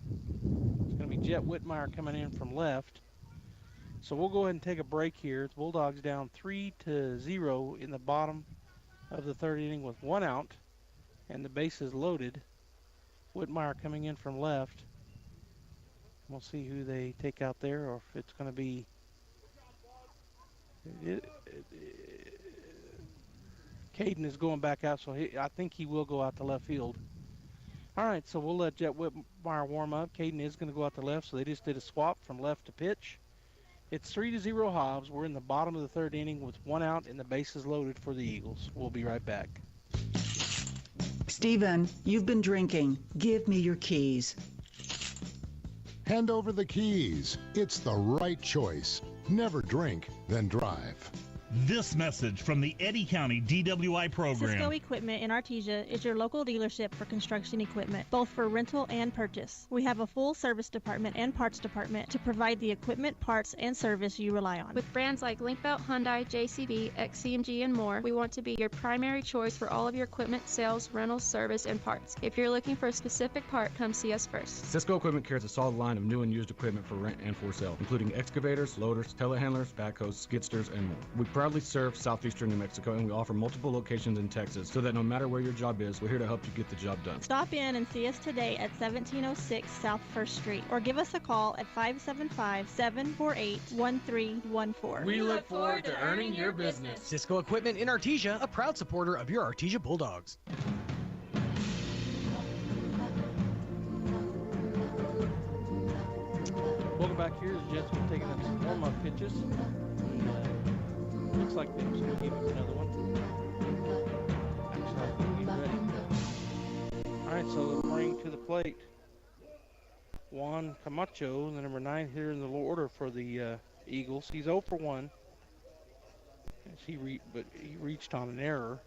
It's going to be Jet Whitmire coming in from left. So we'll go ahead and take a break here. The Bulldogs down 3-0 in the bottom of the third inning with 1 out. And the bases loaded. Whitmire coming in from left. We'll see who they take out there, or if it's going to be Caden is going back out, so I think he will go out to left field. All right, so we'll let Jet Whitmire warm up. Caden is going to go out to left, so they just did a swap from left to pitch. It's 3-0 Hobbs. We're in the bottom of the third inning with one out and the bases loaded for the Eagles. We'll be right back. Stephen, you've been drinking. Give me your keys. Hand over the keys. It's the right choice. Never drink, then drive. This message from the Eddy County DWI program. Cisco Equipment in Artesia is your local dealership for construction equipment, both for rental and purchase. We have a full service department and parts department to provide the equipment, parts, and service you rely on. With brands like Linkbelt, Hyundai, JCB, XCMG, and more, we want to be your primary choice for all of your equipment, sales, rentals, service, and parts. If you're looking for a specific part, come see us first. Cisco Equipment carries a solid line of new and used equipment for rent and for sale, including excavators, loaders, telehandlers, backhoes, skidsters, and more. We proudly serve southeastern New Mexico, and we offer multiple locations in Texas, so that no matter where your job is, we're here to help you get the job done. Stop in and see us today at 1706 South 1st Street, or give us a call at 575-748-1314. We look forward to earning your business. Cisco Equipment in Artesia, a proud supporter of your Artesia Bulldogs. Welcome back here. The Jets are taking up some warm-up pitches. Looks like they're just going to give him another one. Actually, I think he's ready. All right, so they'll bring to the plate Juan Camacho, the number 9 hitter in the order for the Eagles. He's 0 for 1. But he reached on an error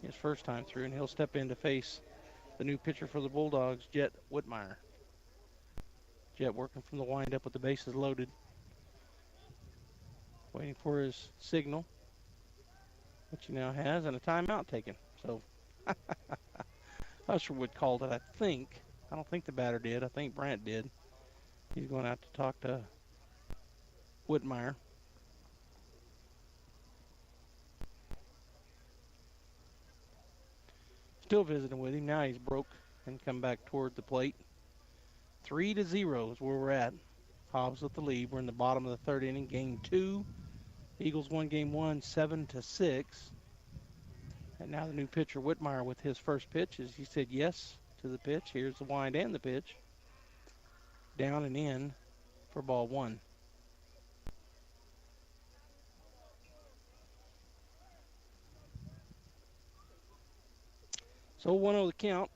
his first time through, and he'll step in to face the new pitcher for the Bulldogs, Jet Whitmire. Jet working from the windup with the bases loaded. Waiting for his signal, which he now has, and a timeout taken. So Usherwood called it, I think. I don't think the batter did. I think Brandt did. He's going out to talk to Whitmire. Still visiting with him. Now he's broke and come back toward the plate. 3-0 is where we're at. Hobbs with the lead. We're in the bottom of the third inning, game 2. Eagles won game 1, 7-6. And now the new pitcher, Whitmire, with his first pitch, as he said yes to the pitch. Here's the wind and the pitch. Down and in for ball 1. So 1-0 the count.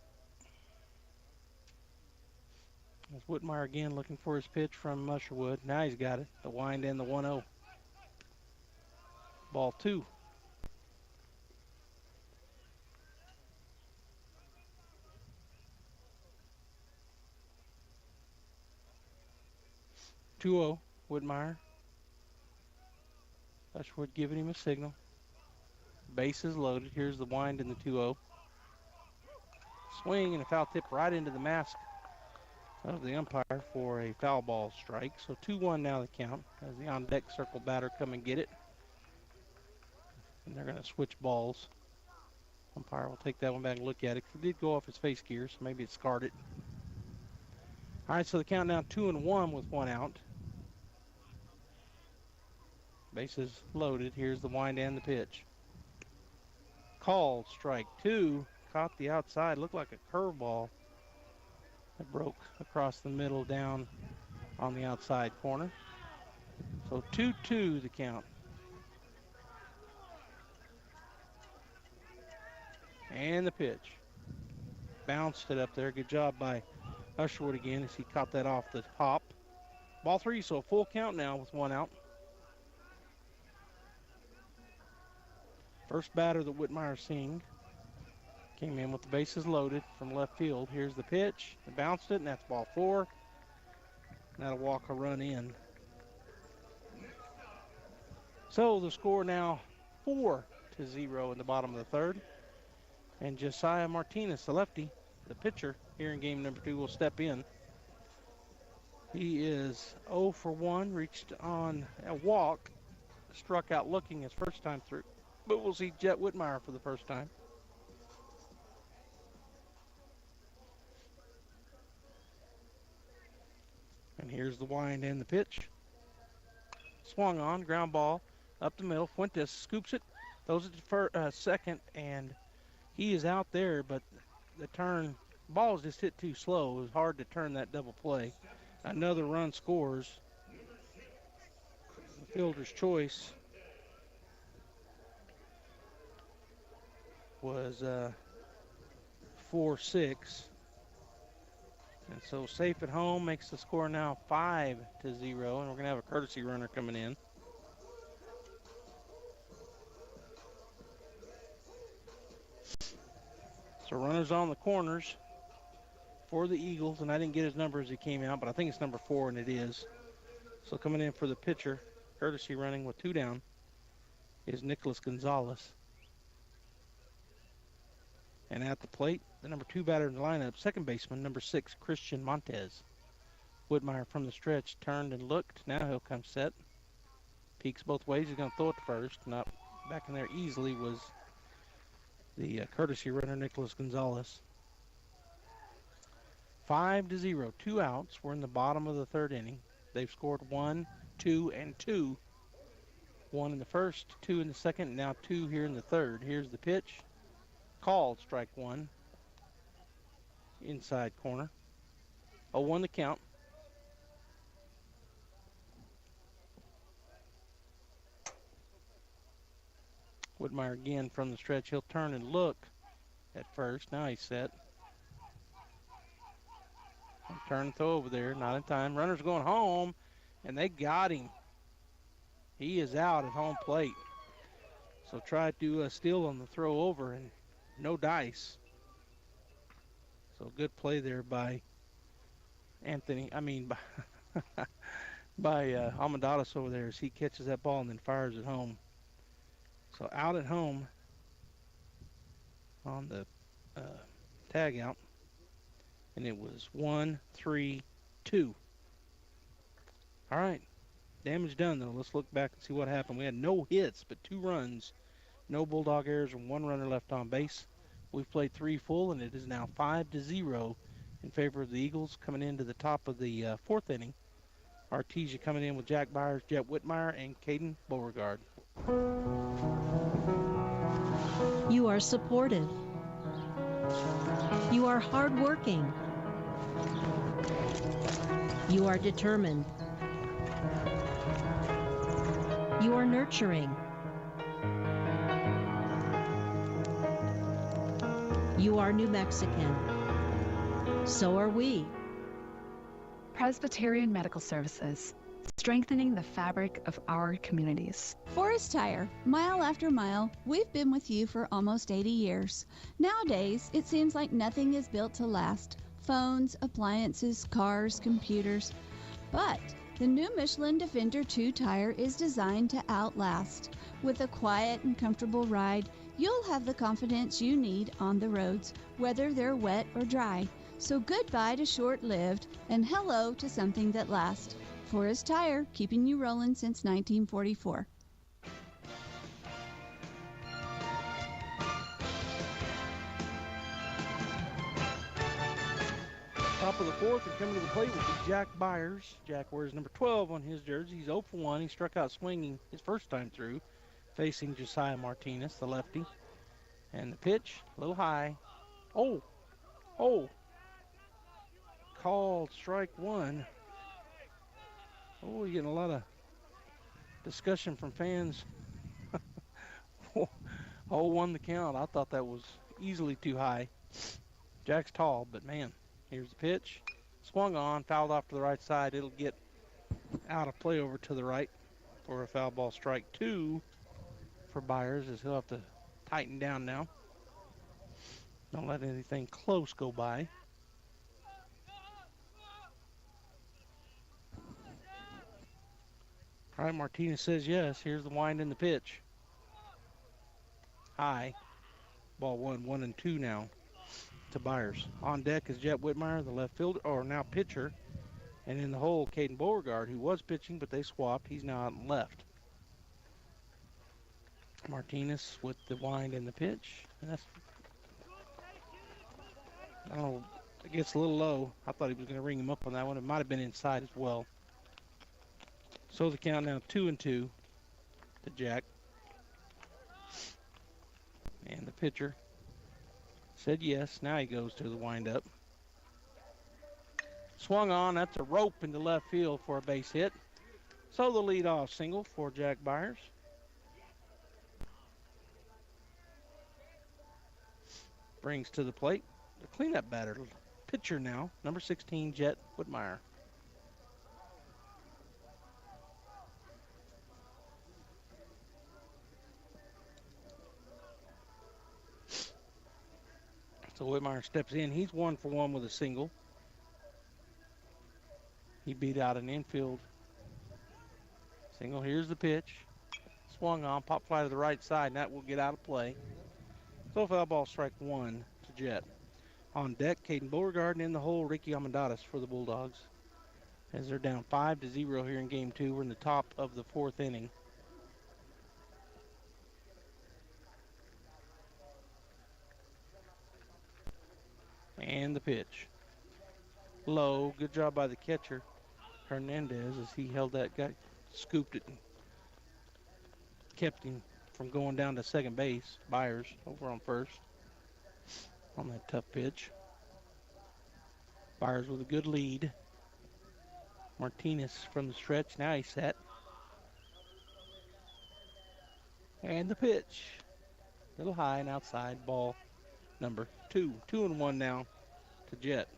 That's Whitmire again looking for his pitch from Usherwood. Now he's got it. The wind and the 1-0. Ball 2. Whitmire. Usherwood giving him a signal. Bases loaded. Here's the wind in the 2-0. Swing and a foul tip right into the mask of the umpire for a foul ball strike. So 2-1 now the count as the on deck circle batter come and get it. And they're going to switch balls. Umpire will take that one back and look at it. It did go off his face gear, so maybe it scarred it. All right, so the count now 2-1 with 1 out. Bases loaded. Here's the wind and the pitch. Called strike 2. Caught the outside. Looked like a curveball that broke across the middle down on the outside corner. So 2-2 the count. And the pitch. Bounced it up there. Good job by Usherwood again as he caught that off the hop. Ball 3, so a full count now with 1 out. First batter that Whitmire's seeing. Came in with the bases loaded from left field. Here's the pitch. They bounced it, and that's ball 4. And that'll walk a run in. So the score now 4-0 in the bottom of the third. And Josiah Martinez, the lefty, the pitcher here in game number 2, will step in. He is 0 for 1, reached on a walk, struck out looking his first time through. But we'll see Jet Whitmire for the first time. And here's the wind and the pitch. Swung on, ground ball, up the middle. Fuentes scoops it, throws it for second, and he is out there, but the turn Ball's just hit too slow. It was hard to turn that double play. Another run scores. The fielder's choice was 4-6. And so safe at home makes the score now 5-0. And we're going to have a courtesy runner coming in. So runners on the corners for the Eagles, and I didn't get his number as he came out, but I think it's number 4, and it is. So coming in for the pitcher, courtesy running with 2 down, is Nicholas Gonzalez. And at the plate, the number 2 batter in the lineup, second baseman, number 6, Christian Montez. Whitmire from the stretch turned and looked. Now he'll come set. Peeks both ways. He's going to throw it to first. Not back in there easily was the courtesy runner, Nicholas Gonzalez. 5-0, 2 outs. We're in the bottom of the third inning. They've scored 1, 2, and 2. 1 in the first, 2 in the second, and now 2 here in the third. Here's the pitch. Called, strike 1. Inside corner. 0-1 the count. Whitmire again from the stretch. He'll turn and look at first. Now he's set. Turn and throw over there. Not in time. Runner's going home, and they got him. He is out at home plate. So try to steal on the throw over, and no dice. So good play there by by Amadados over there as he catches that ball and then fires it home. So out at home on the tag out. And it was 1-3-2. All right. Damage done, though. Let's look back and see what happened. We had no hits, but 2 runs, no Bulldog errors, and 1 runner left on base. We've played 3 full, and it is now 5-0 in favor of the Eagles. Coming into the top of the 4th inning, Artesia coming in with Jack Byers, Jet Whitmire, and Caden Beauregard. You are supported. You are hardworking. You are determined. You are nurturing. You are New Mexican. So are we. Presbyterian Medical Services, strengthening the fabric of our communities. Forest Tire, mile after mile, we've been with you for almost 80 years. Nowadays, it seems like nothing is built to last. Phones, appliances, cars, computers. But the new Michelin Defender 2 tire is designed to outlast. With a quiet and comfortable ride, you'll have the confidence you need on the roads, whether they're wet or dry. So goodbye to short-lived and hello to something that lasts. Forest Tire, keeping you rolling since 1944. Top of the 4th and coming to the plate will be Jack Byers. Jack wears number 12 on his jersey. He's 0 for 1. He struck out swinging his first time through, facing Josiah Martinez, the lefty. And the pitch, a little high. Oh. Called strike 1. Oh, you're getting a lot of discussion from fans. 0-1 the count. I thought that was easily too high. Jack's tall, but man, here's the pitch. Swung on, fouled off to the right side. It'll get out of play over to the right for a foul ball, strike 2 for Byers, as he'll have to tighten down now. Don't let anything close go by. All right, Martinez says yes. Here's the wind in the pitch. High. Ball 1-2 now to Byers. On deck is Jet Whitmire, the left fielder, or now pitcher. And in the hole, Caden Beauregard, who was pitching, but they swapped. He's now out and left. Martinez with the wind in the pitch. And that's, I don't know, it gets a little low. I thought he was going to ring him up on that one. It might have been inside as well. So the count now 2-2 to Jack. And the pitcher said yes. Now he goes to the windup. swung on. That's a rope into left field for a base hit. So the leadoff single for Jack Byers. Brings to the plate the cleanup batter. Pitcher now, number 16, Jet Whitmire. So Whitmire steps in. He's 1 for 1 with a single. He beat out an infield single. Here's the pitch. Swung on, pop fly to the right side, and that will get out of play. So foul ball, strike 1 to Jet. On deck, Caden Beauregard, and in the hole, Ricky Almendares for the Bulldogs. As they're down 5-0 here in game 2. We're in the top of the 4th inning. And the pitch. Low. Good job by the catcher, Hernandez, as he held that guy, scooped it, and kept him from going down to second base. Byers over on first on that tough pitch. Byers with a good lead. Martinez from the stretch. Now he's set. And the pitch. A little high and outside. Ball number 2. 2-1 now to Jet.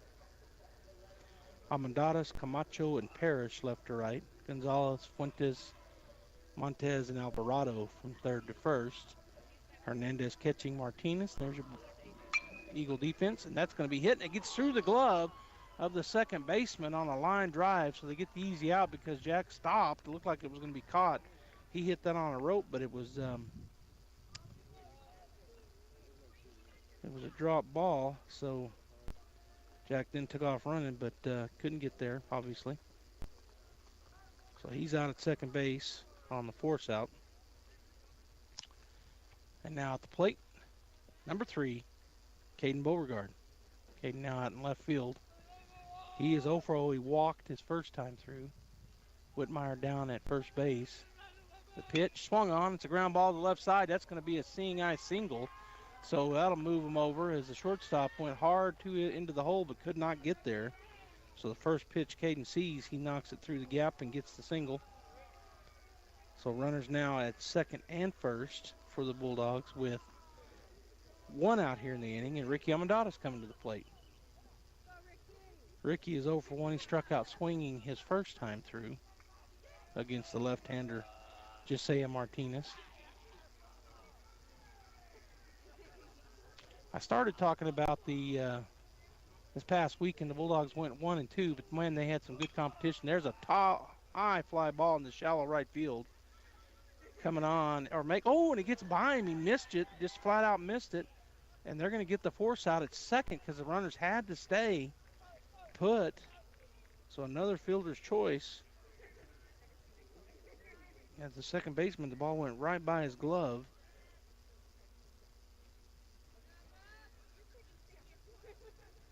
Almendares, Camacho, and Parrish left to right. Gonzalez, Fuentes, Montez, and Alvarado from third to first. Hernandez catching Martinez. There's your Eagle defense, and that's going to be hit. And it gets through the glove of the second baseman on a line drive, so they get the easy out because Jack stopped. It looked like it was going to be caught. He hit that on a rope, but it was a drop ball, so Jack then took off running, but couldn't get there, obviously. So he's out at second base on the force out. And now at the plate, number 3, Caden Beauregard. Caden now out in left field. He is 0 for 0. He walked his first time through. Whitmire down at first base. The pitch swung on. It's a ground ball to the left side. That's going to be a seeing eye single. So that'll move him over as the shortstop went hard into the hole but could not get there. So the first pitch Caden sees, he knocks it through the gap and gets the single. So runners now at second and first for the Bulldogs with 1 out here in the inning, and Ricky Almendares coming to the plate. Ricky is 0 for 1. He struck out swinging his first time through against the left-hander Josiah Martinez. I started talking about this past weekend, the Bulldogs went 1-2, but man, they had some good competition. There's a high fly ball in the shallow right field coming on, and it gets by him. He missed it, just flat out missed it, and they're going to get the force out at second because the runners had to stay put. So another fielder's choice. As the second baseman, the ball went right by his glove.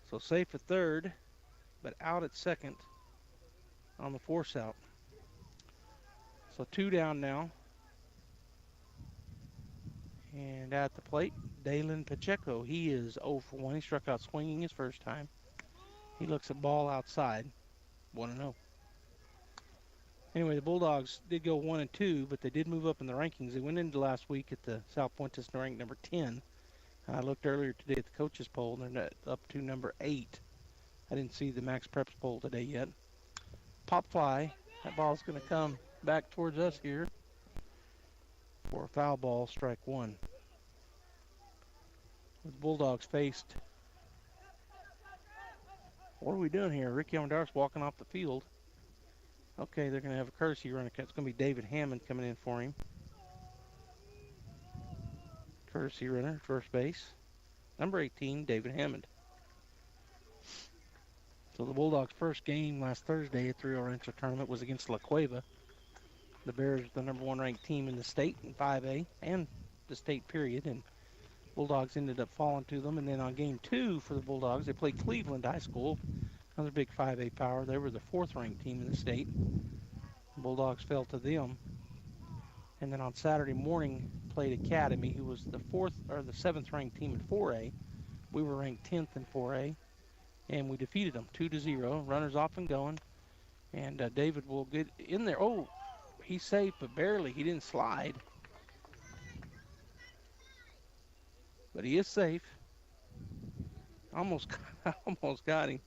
So safe at third, but out at second on the force out. So 2 down now. And at the plate, Dalen Pacheco. He is 0 for 1. He struck out swinging his first time. He looks at ball outside, 1-0. Anyway, the Bulldogs did go 1-2, but they did move up in the rankings. They went into last week at the South Fuentes ranked number 10. I looked earlier today at the coaches poll, and they're up to number 8. I didn't see the Max Preps poll today yet. Pop fly. That ball's going to come back towards us here for a foul ball, strike 1. The Bulldogs faced. What are we doing here? Ricky Almendares walking off the field. Okay, they're going to have a courtesy runner. It's going to be David Hammond coming in for him. Courtesy runner, first base. Number 18, David Hammond. So the Bulldogs' first game last Thursday at the Rio Rancho tournament was against La Cueva. The Bears are the number 1 ranked team in the state in 5A and the state period, and Bulldogs ended up falling to them. And then on game 2 for the Bulldogs, they played Cleveland High School, another big 5A power. They were the 4th ranked team in the state. The Bulldogs fell to them. And then on Saturday morning, played Academy, who was the 7th ranked team in 4A. We were ranked 10th in 4A. And we defeated them 2-0. Runners off and going. And David will get in there. Oh, he's safe, but barely. He didn't slide. But he is safe. Almost got him.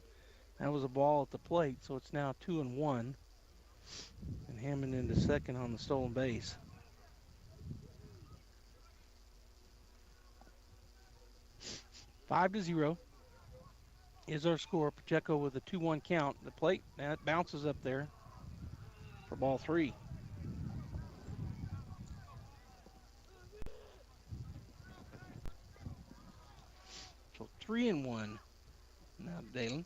That was a ball at the plate, so it's now 2-1. And Hammond into second on the stolen base. 5-0 is our score. Pacheco with a 2-1 count. The plate, that bounces up there for ball 3. So 3-1 now to Dalen.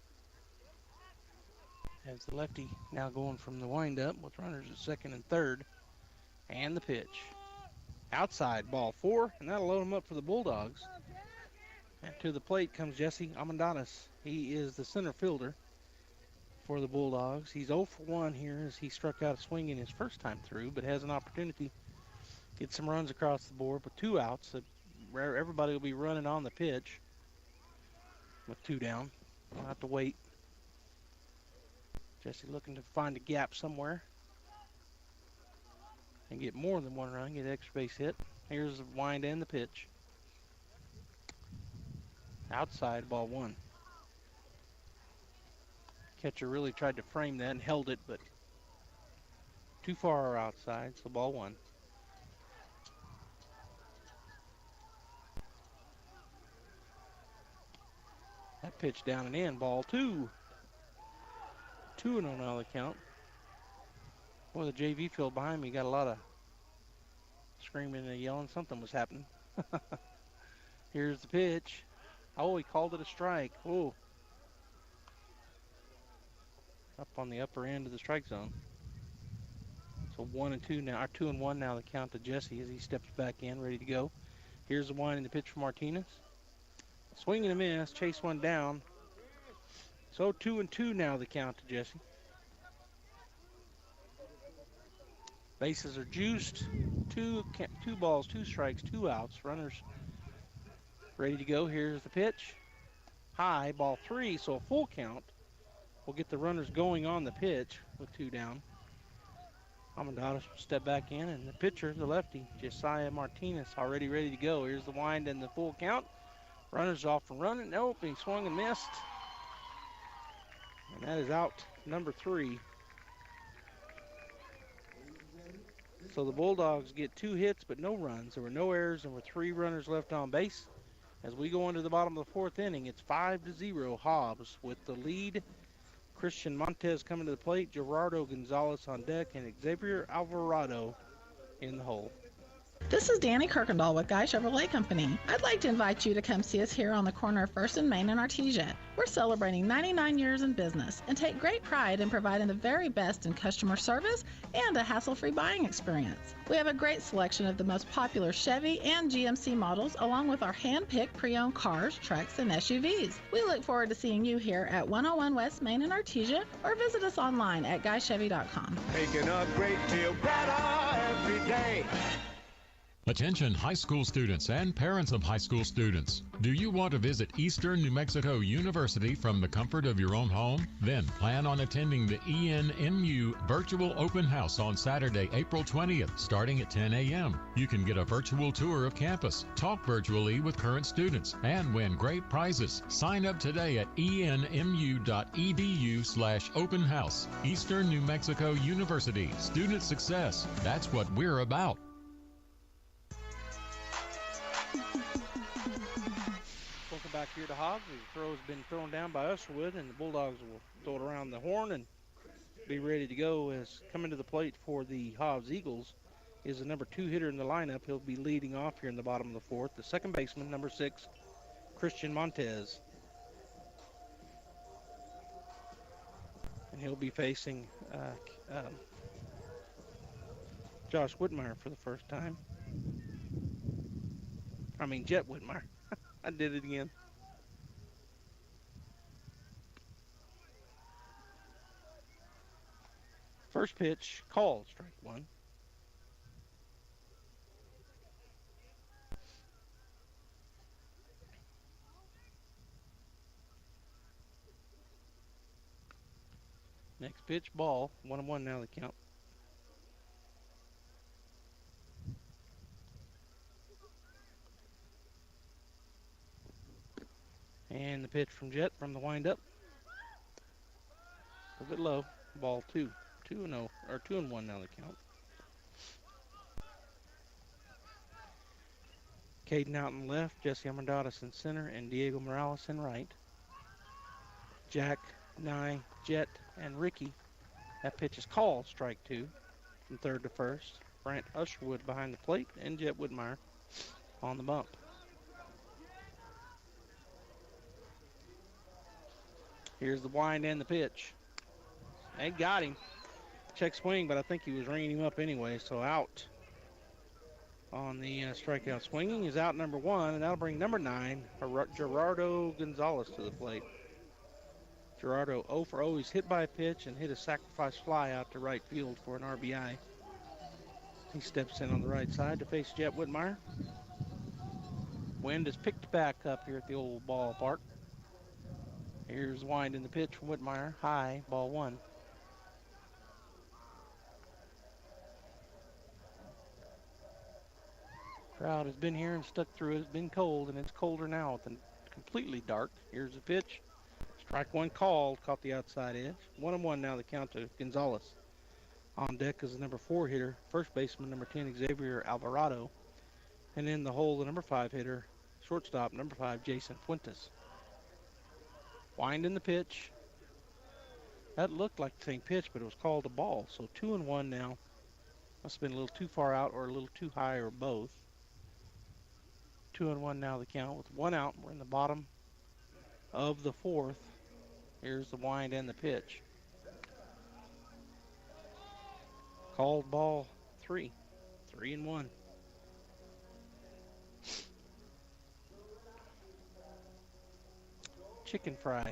As the lefty now going from the windup with runners at second and third. And the pitch. Outside, ball 4, and that'll load him up for the Bulldogs. And to the plate comes Jesse Amandadas. He is the center fielder for the Bulldogs. He's 0 for 1 here as he struck out a swing in his first time through, but has an opportunity to get some runs across the board with 2 outs. Everybody will be running on the pitch with 2 down. We'll have to wait. Jesse looking to find a gap somewhere and get more than 1 run, get an extra base hit. Here's the wind and the pitch. Outside, ball 1. Catcher really tried to frame that and held it, but too far outside, so ball 1. That pitch down and in, ball 2. 2-0 now the count. Boy, the JV field behind me got a lot of screaming and yelling. Something was happening. Here's the pitch. Oh, he called it a strike. Oh. Up on the upper end of the strike zone. So 1-2 now, or 2-1 now the count to Jesse as he steps back in, ready to go. Here's the wind and the pitch for Martinez. Swing and a miss, chase one down. So 2-2 now the count to Jesse. Bases are juiced. Two balls, 2 strikes, 2 outs. Runners ready to go. Here's the pitch. High, ball 3, so a full count. We'll get the runners going on the pitch with 2 down. Amandadas will step back in, and the pitcher, the lefty, Josiah Martinez, already ready to go. Here's the wind and the full count. Runners off and running. Nope, he swung and missed. And that is out number 3. So the Bulldogs get 2 hits but no runs. There were no errors and were 3 runners left on base. As we go into the bottom of the 4th inning, it's 5-0 Hobbs with the lead. Christian Montez coming to the plate, Gerardo Gonzalez on deck, and Xavier Alvarado in the hole. This is Danny Kirkendall with Guy Chevrolet Company. I'd like to invite you to come see us here on the corner of 1st and Main in Artesia. We're celebrating 99 years in business and take great pride in providing the very best in customer service and a hassle-free buying experience. We have a great selection of the most popular Chevy and GMC models, along with our hand-picked pre-owned cars, trucks, and SUVs. We look forward to seeing you here at 101 West Main in Artesia, or visit us online at guychevy.com. Making a great deal better every day. Attention high school students and parents of high school students. Do you want to visit Eastern New Mexico University from the comfort of your own home? Then plan on attending the ENMU Virtual Open House on Saturday, April 20th, starting at 10 a.m. You can get a virtual tour of campus, talk virtually with current students, and win great prizes. Sign up today at enmu.edu/open house. Eastern New Mexico University. Student success. That's what we're about. Back here to Hobbs. The throw has been thrown down by Usherwood, and the Bulldogs will throw it around the horn and be ready to go. As coming to the plate for the Hobbs Eagles is the number 2 hitter in the lineup. He'll be leading off here in the bottom of the 4th. The second baseman, number 6, Christian Montez. And he'll be facing Josh Whitmire for the first time. I mean, Jet Whitmire. I did it again. First pitch, called, strike 1. Next pitch, ball. 1-1 now the count. And the pitch from Jet from the windup. A bit low. Ball 2. 2-0, or 2-1 now the count. Caden out in left, Jesse Armandadas in center, and Diego Morales in right. Jack, Nye, Jet, and Ricky. That pitch is called strike 2 from third to first. Brant Usherwood behind the plate, and Jet Whitmire on the bump. Here's the wind and the pitch. They got him. Check swing, but I think he was ringing him up anyway, so out on the strikeout. Swinging is out number 1, and that'll bring number 9, Gerardo Gonzalez, to the plate. Gerardo 0 for 0. He's hit by a pitch and hit a sacrifice fly out to right field for an RBI. He steps in on the right side to face Jet Whitmire. Wind is picked back up here at the old ballpark. Here's wind in the pitch from Whitmire. High, ball 1. Crowd has been here and stuck through it. It's been cold, and it's colder now with completely dark. Here's the pitch. Strike 1 called, caught the outside edge. 1-1 now the count to Gonzalez. On deck is the number 4 hitter, first baseman number 10, Xavier Alvarado. And in the hole, the number 5 hitter, shortstop number 5, Jason Fuentes. Wind in the pitch. That looked like the same pitch, but it was called a ball. So 2-1 now. Must have been a little too far out or a little too high or both. 2-1 now the count with 1 out. We're in the bottom of the 4th. Here's the wind and the pitch. Called ball 3. 3-1. Chicken fry. I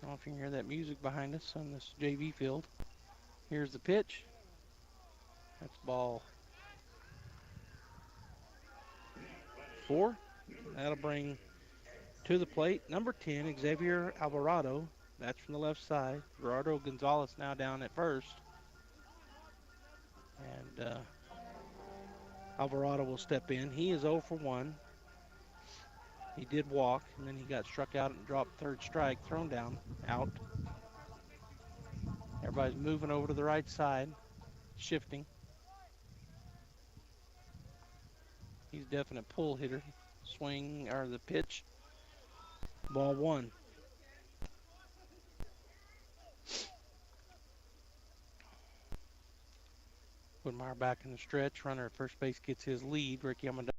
don't know if you can hear that music behind us on this JV field. Here's the pitch. That's ball 4. That'll bring to the plate number 10, Xavier Alvarado. That's from the left side. Gerardo Gonzalez now down at first. And Alvarado will step in. He is 0 for 1. He did walk, and then he got struck out and dropped third strike, thrown down, out. Everybody's moving over to the right side, shifting. He's a definite pull hitter. Swing, or the pitch, ball 1. Whitmire back in the stretch. Runner at first base gets his lead. Ricky Armandadas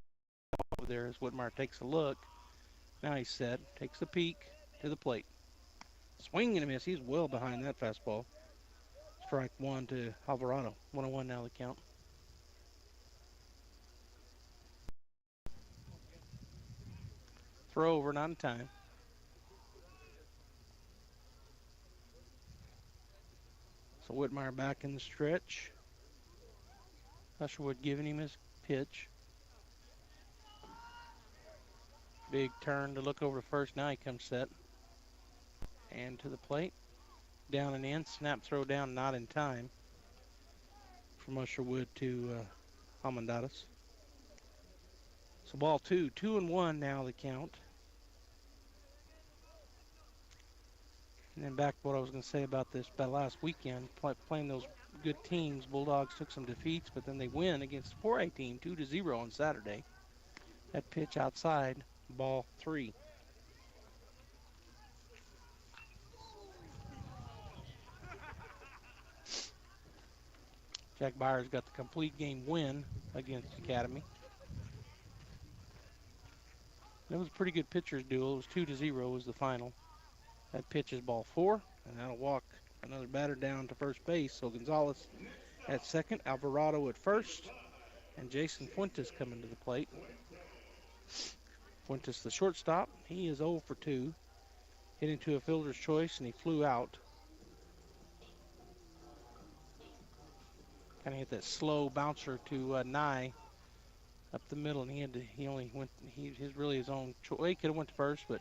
over there as Whitmire takes a look. Now he's set. Takes a peek to the plate. Swing and a miss. He's well behind that fastball. Strike 1 to Alvarado. 1-1 now the count. Throw over, not in time. So Whitmire back in the stretch. Usherwood giving him his pitch. Big turn to look over to first. Now he comes set. And to the plate. Down and in. Snap throw down, not in time. From Usherwood to Armandadas. So ball 2. 2-1 now the count. And then back to what I was going to say about this, about last weekend, playing those good teams. Bulldogs took some defeats, but then they win against the 4A team, 2-0 on Saturday. That pitch outside, ball 3. Jack Byers got the complete game win against Academy. It was a pretty good pitcher's duel. It was 2-0 was the final. That pitch is ball 4, and that'll walk another batter down to first base. So Gonzalez at second, Alvarado at first, and Jason Fuentes coming to the plate. Fuentes, the shortstop, he is 0 for 2. Hit into a fielder's choice, and he flew out. Kind of hit that slow bouncer to Nye up the middle, and he only went. His own choice. He could have went to first, but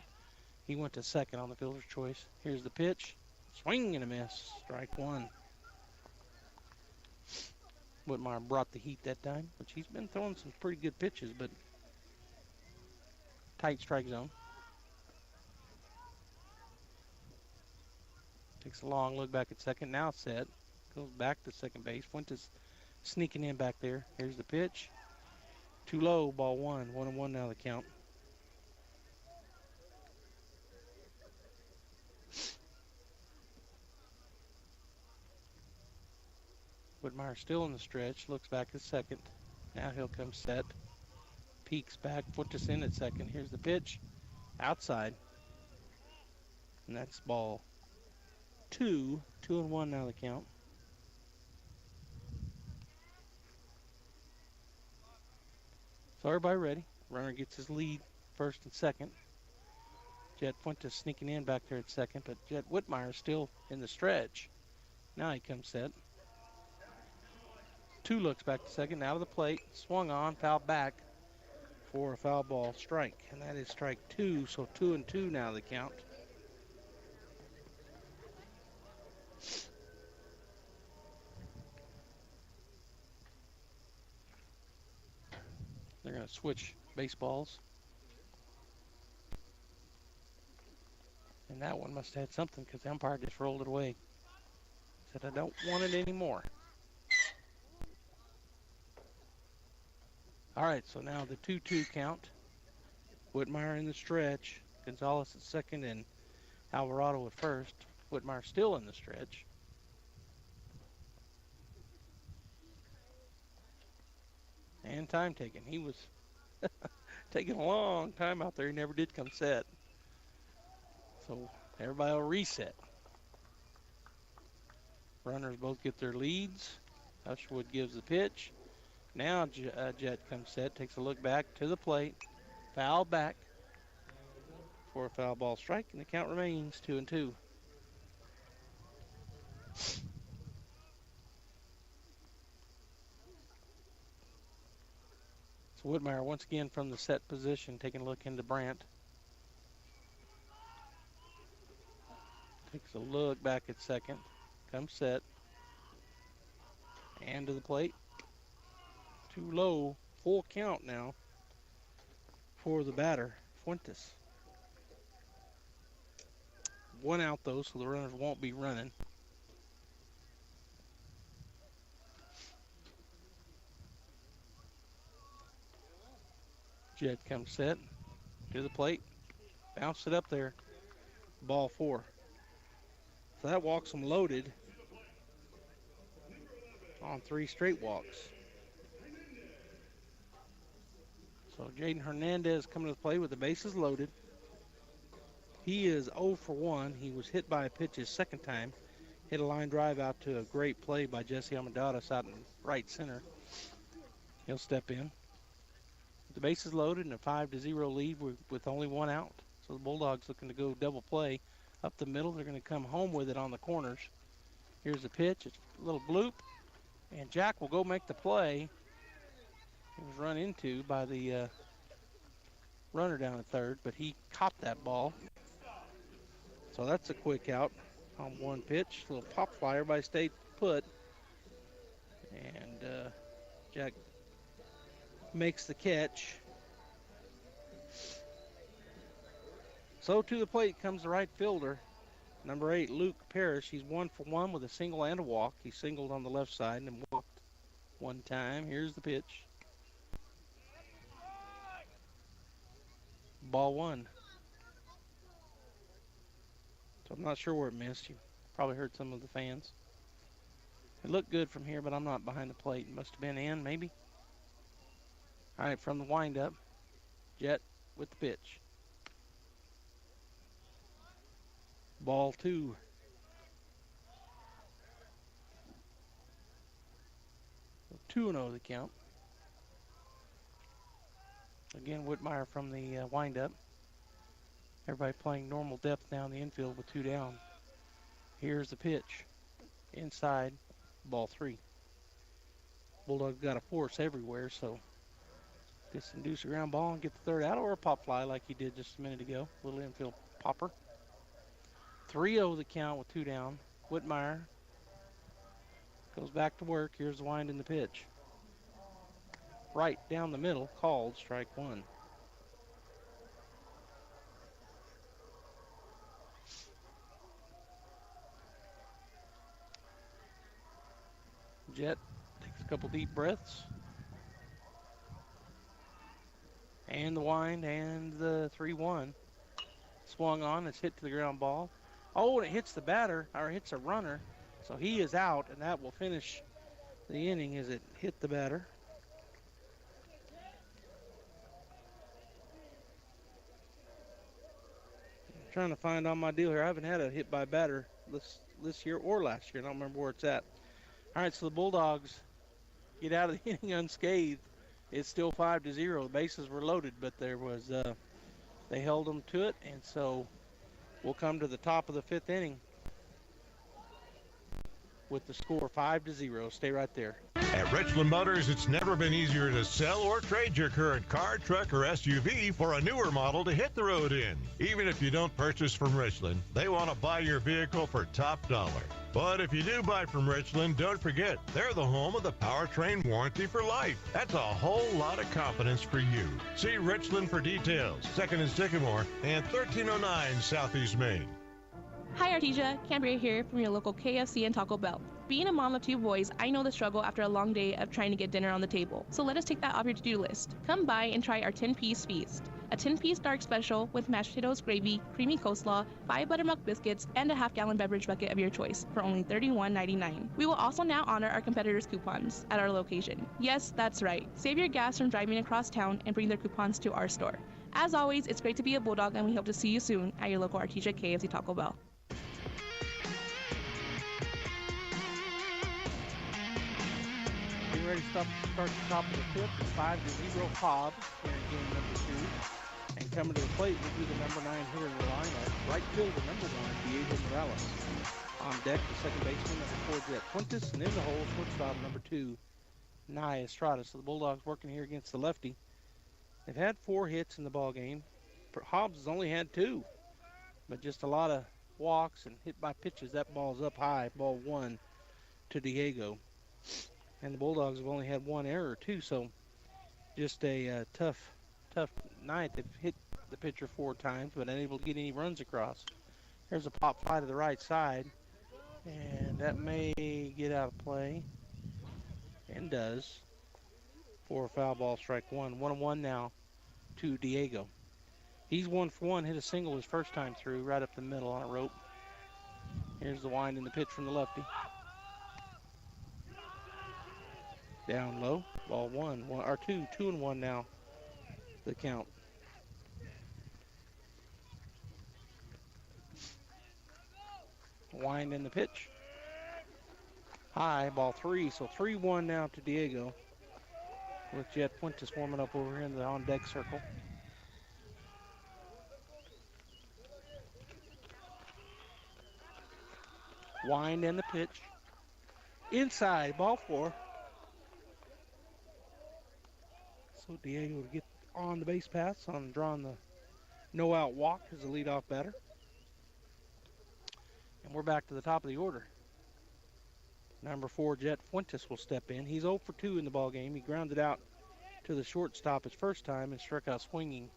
he went to second on the fielder's choice. Here's the pitch. Swing and a miss. Strike one. Whitmire brought the heat that time, which he's been throwing some pretty good pitches, but tight strike zone. Takes a long look back at second. Now set. Goes back to second base. Fuentes sneaking in back there. Here's the pitch. Too low. Ball one. 1-1 now the count. Whitmire still in the stretch. Looks back at second. Now he'll come set. Peeks back. Fuentes in at second. Here's the pitch. Outside. And that's ball two. 2-1 now the count. So everybody ready. Runner gets his lead first and second. Jet Fuentes sneaking in back there at second, but Jet Whitmire still in the stretch. Now he comes set. Two looks back to second, out of the plate, swung on, foul back for a foul ball strike. And that is strike two, so 2-2 now the count. They're going to switch baseballs. And that one must have had something because the umpire just rolled it away. Said, I don't want it anymore. All right, so now the 2-2 count. Whitmire in the stretch. Gonzalez at second and Alvarado at first. Whitmire still in the stretch. And time taken. He was taking a long time out there. He never did come set. So everybody will reset. Runners both get their leads. Usherwood gives the pitch. Now Jet comes set, takes a look back to the plate. Foul back for a foul ball strike, and the count remains 2-2. So Whitmire once again from the set position, taking a look into Brandt. Takes a look back at second, comes set, and to the plate. Too low, full count now for the batter, Fuentes. One out though, so the runners won't be running. Jet comes set to the plate, bounced it up there, ball four. So that walks them loaded on 3 straight walks. So Jaden Hernandez coming to the plate with the bases loaded. He is 0 for 1. He was hit by a pitch his second time. Hit a line drive out to a great play by Jesse Almendadas out in right center. He'll step in. The bases loaded and a 5-0 lead with only one out. So the Bulldogs looking to go double play up the middle. They're going to come home with it on the corners. Here's the pitch. It's a little bloop. And Jack will go make the play. He was run into by the runner down at third, but he caught that ball. So that's a quick out on one pitch. A little pop fly. Everybody stayed put. And Jack makes the catch. So to the plate comes the right fielder, number 8, Luke Parrish. He's 1 for 1 with a single and a walk. He singled on the left side and walked one time. Here's the pitch. Ball one. So I'm not sure where it missed. You probably heard some of the fans. It looked good from here, but I'm not behind the plate. It must have been in, maybe. All right, from the windup, Jet with the pitch. Ball two. So 2-0 the count. Again, Whitmire from the windup. Everybody playing normal depth now in the infield with 2 down. Here's the pitch. Inside, ball 3. Bulldogs got a force everywhere, so just induce a ground ball and get the third out, or a pop fly like he did just a minute ago. Little infield popper. 3-0 the count with 2 down. Whitmire goes back to work. Here's the wind in the pitch. Right down the middle, called strike 1. Jet takes a couple deep breaths. And the wind and the 3-1. Swung on, it's hit to the ground ball. Oh, and it hits the batter, or hits a runner. So he is out, and that will finish the inning as it hit the batter. I'm trying to find on my deal here. I haven't had a hit by batter this year or last year. I don't remember where it's at. All right, so the Bulldogs get out of the inning unscathed. It's still 5-0. The bases were loaded, but there was they held them to it, and so we'll come to the top of the 5th inning with the score 5-0. Stay right there. At Richland Motors, it's never been easier to sell or trade your current car, truck, or SUV for a newer model to hit the road in. Even if you don't purchase from Richland, they want to buy your vehicle for top dollar. But if you do buy from Richland, don't forget, they're the home of the powertrain warranty for life. That's a whole lot of confidence for you. See Richland for details. 2nd and Sycamore and 1309 Southeast Main. Hi Artesia, Cambria here from your local KFC and Taco Bell. Being a mom of 2 boys, I know the struggle after a long day of trying to get dinner on the table. So let us take that off your to-do list. Come by and try our 10-piece feast. A 10-piece dark special with mashed potatoes, gravy, creamy coleslaw, 5 buttermilk biscuits, and a half-gallon beverage bucket of your choice for only $31.99. We will also now honor our competitors' coupons at our location. Yes, that's right. Save your gas from driving across town and bring their coupons to our store. As always, it's great to be a Bulldog, and we hope to see you soon at your local Artesia KFC Taco Bell. Ready to start the top of the 5th. It's 5-0 Hobbs here in game number 2. And coming to the plate will be the number 9 hitter in the lineup. Right fielder number 1, Diego Morales. On deck, the second baseman number 4, Jet Fuentes. And in the hole, shortstop number 2, Nye Estrada. So the Bulldogs working here against the lefty. They've had 4 hits in the ball game. Hobbs has only had 2. But just a lot of walks and hit by pitches. That ball's up high. Ball 1 to Diego. And the Bulldogs have only had 1 error, too, so just a tough night. They've hit the pitcher 4 times, but unable to get any runs across. There's a pop fly to the right side, and that may get out of play, and does, for a foul ball, strike 1. 1-1 now to Diego. He's 1 for 1, hit a single his first time through, right up the middle on a rope. Here's the wind in the pitch from the lefty. Down low, ball 1 or 2-1 now, the count. Wind in the pitch. High, ball 3, so 3-1 now to Diego. With Jet Fuentes warming up over here in the on-deck circle. Wind in the pitch. Inside, ball 4. So Diego to get on the base pass on drawing the no-out walk as the leadoff batter. And we're back to the top of the order. Number 4, Jet Fuentes will step in. He's 0 for 2 in the ball game. He grounded out to the shortstop his first time and struck out swinging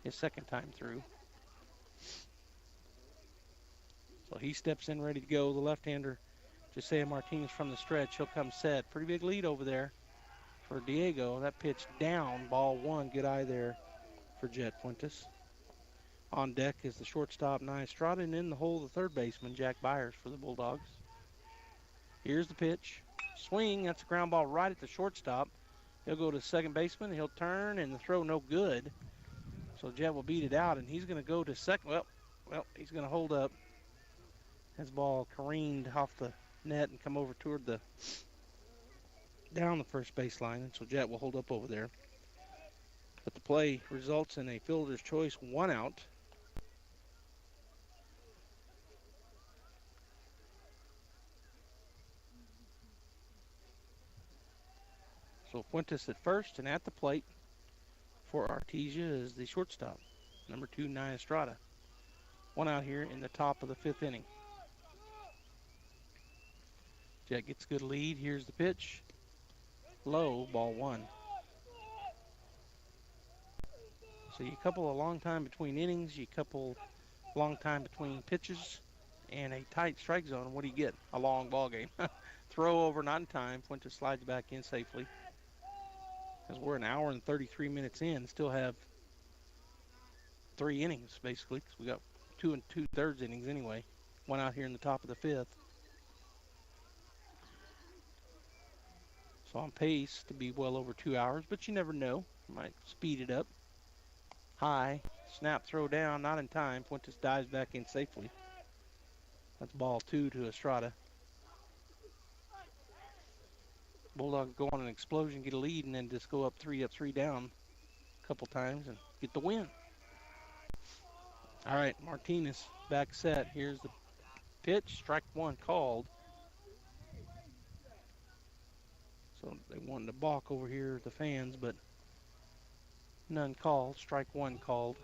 his second time through. So he steps in ready to go. The left-hander, Josiah Martinez from the stretch. He'll come set. Pretty big lead over there for Diego. That pitch down, ball 1. Good eye there for Jet Fuentes. On deck is the shortstop, Nye Estrada, and in the hole, the third baseman, Jack Byers for the Bulldogs. Here's the pitch. Swing, that's a ground ball right at the shortstop. He'll go to second baseman, he'll turn, and the throw no good. So Jet will beat it out, and he's going to go to second. Well, he's going to hold up. His ball careened off the net and come over toward the down the first baseline, and so Jet will hold up over there. But the play results in a fielder's choice, 1 out. So Fuentes at first, and at the plate for Artesia is the shortstop, number 2, Nye Estrada. One out here in the top of the 5th inning. Jet gets a good lead. Here's the pitch. Low, ball 1. So you couple a long time between innings, you couple long time between pitches, and a tight strike zone. What do you get? A long ball game. Throw over, not in time. Fuentes slides back in safely. As we're an hour and 33 minutes in, still have 3 innings basically, because we got 2 2/3 innings anyway. One out here in the top of the 5th. So on pace to be well over 2 hours, but you never know. Might speed it up. High, snap, throw down, not in time. Fuentes dives back in safely. That's ball 2 to Estrada. Bulldogs go on an explosion, get a lead, and then just go up, three down a couple times and get the win. All right, Martinez back set. Here's the pitch. Strike 1 called. So they wanted to balk over here, the fans, but none called. Strike 1 called.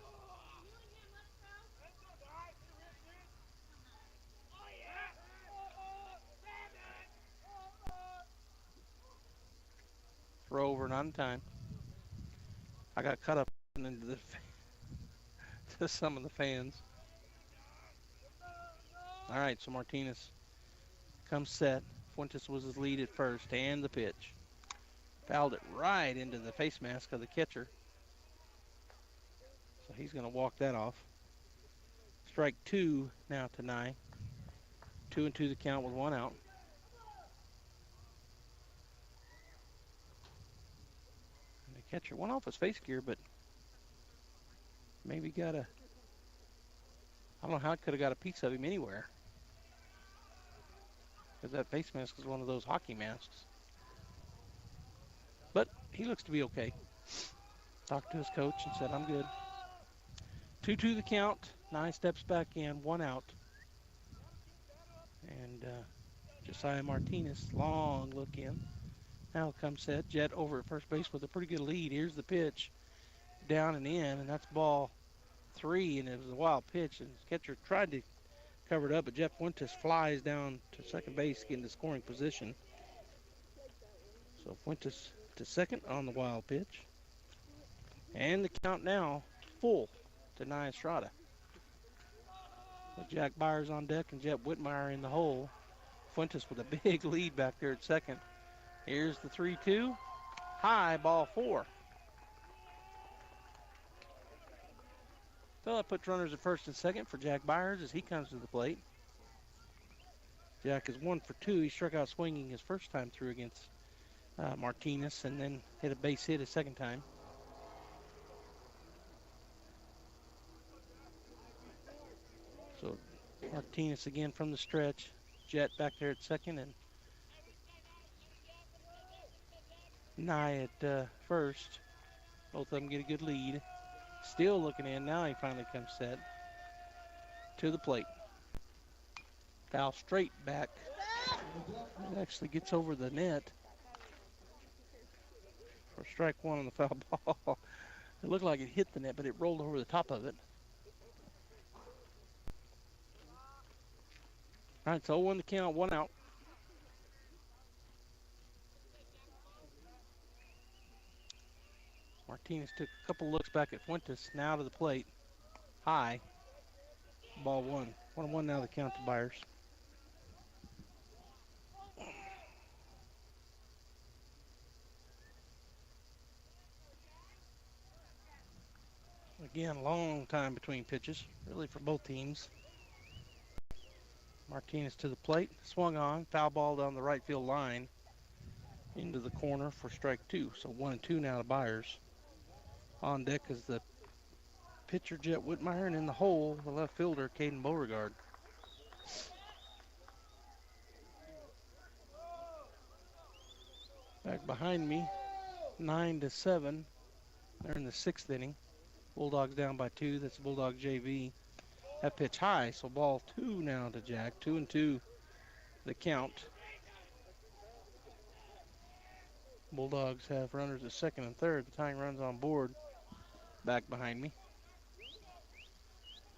Throw over, not in time. I got cut up into the to some of the fans. All right, so Martinez comes set. Fuentes was his lead at first, and the pitch. Fouled it right into the face mask of the catcher. So he's going to walk that off. Strike 2 now to Nye. 2-2 the count with 1 out. And the catcher went off his face gear, but maybe got a, I don't know how it could have got a piece of him anywhere. Because that face mask is one of those hockey masks. But he looks to be okay. Talked to his coach and said, I'm good. 2-2 the count. Nye steps back in, 1 out. And Josiah Martinez, long look in. Now comes set. Jet over at first base with a pretty good lead. Here's the pitch. Down and in, and that's ball 3, and it was a wild pitch. And the catcher tried to cover it up, but Jeff Fuentes flies down to second base, getting the scoring position. So Fuentes to second on the wild pitch. And the count now full to Nye Estrada. With Jack Byers on deck and Jet Whitmire in the hole. Fuentes with a big lead back there at second. Here's the 3-2. High, ball 4. Fella puts runners at first and second for Jack Byers as he comes to the plate. Jack is 1 for 2. He struck out swinging his first time through against Martinez, and then hit a base hit a second time. So Martinez again from the stretch. Jet back there at second, and Nye at first. Both of them get a good lead. Still looking in. Now he finally comes set to the plate. Foul straight back. It actually gets over the net for strike 1 on the foul ball. It looked like it hit the net, but it rolled over the top of it. All right, so 0-1 the count, 1 out. Martinez took a couple looks back at Fuentes. Now to the plate. High. Ball 1. 1-1 now the count to Byers. Again, long time between pitches, really for both teams. Martinez to the plate. Swung on. Foul ball down the right field line. Into the corner for strike 2. So 1-2 now to Byers. On deck is the pitcher, Jet Whitmire, and in the hole, the left fielder, Caden Beauregard. Back behind me, 9-7. They're in the 6th inning. Bulldogs down by 2. That's Bulldog JV. That pitch high, so ball 2 now to Jack. 2-2 the count. Bulldogs have runners at second and third. The tying runs on board. Back behind me.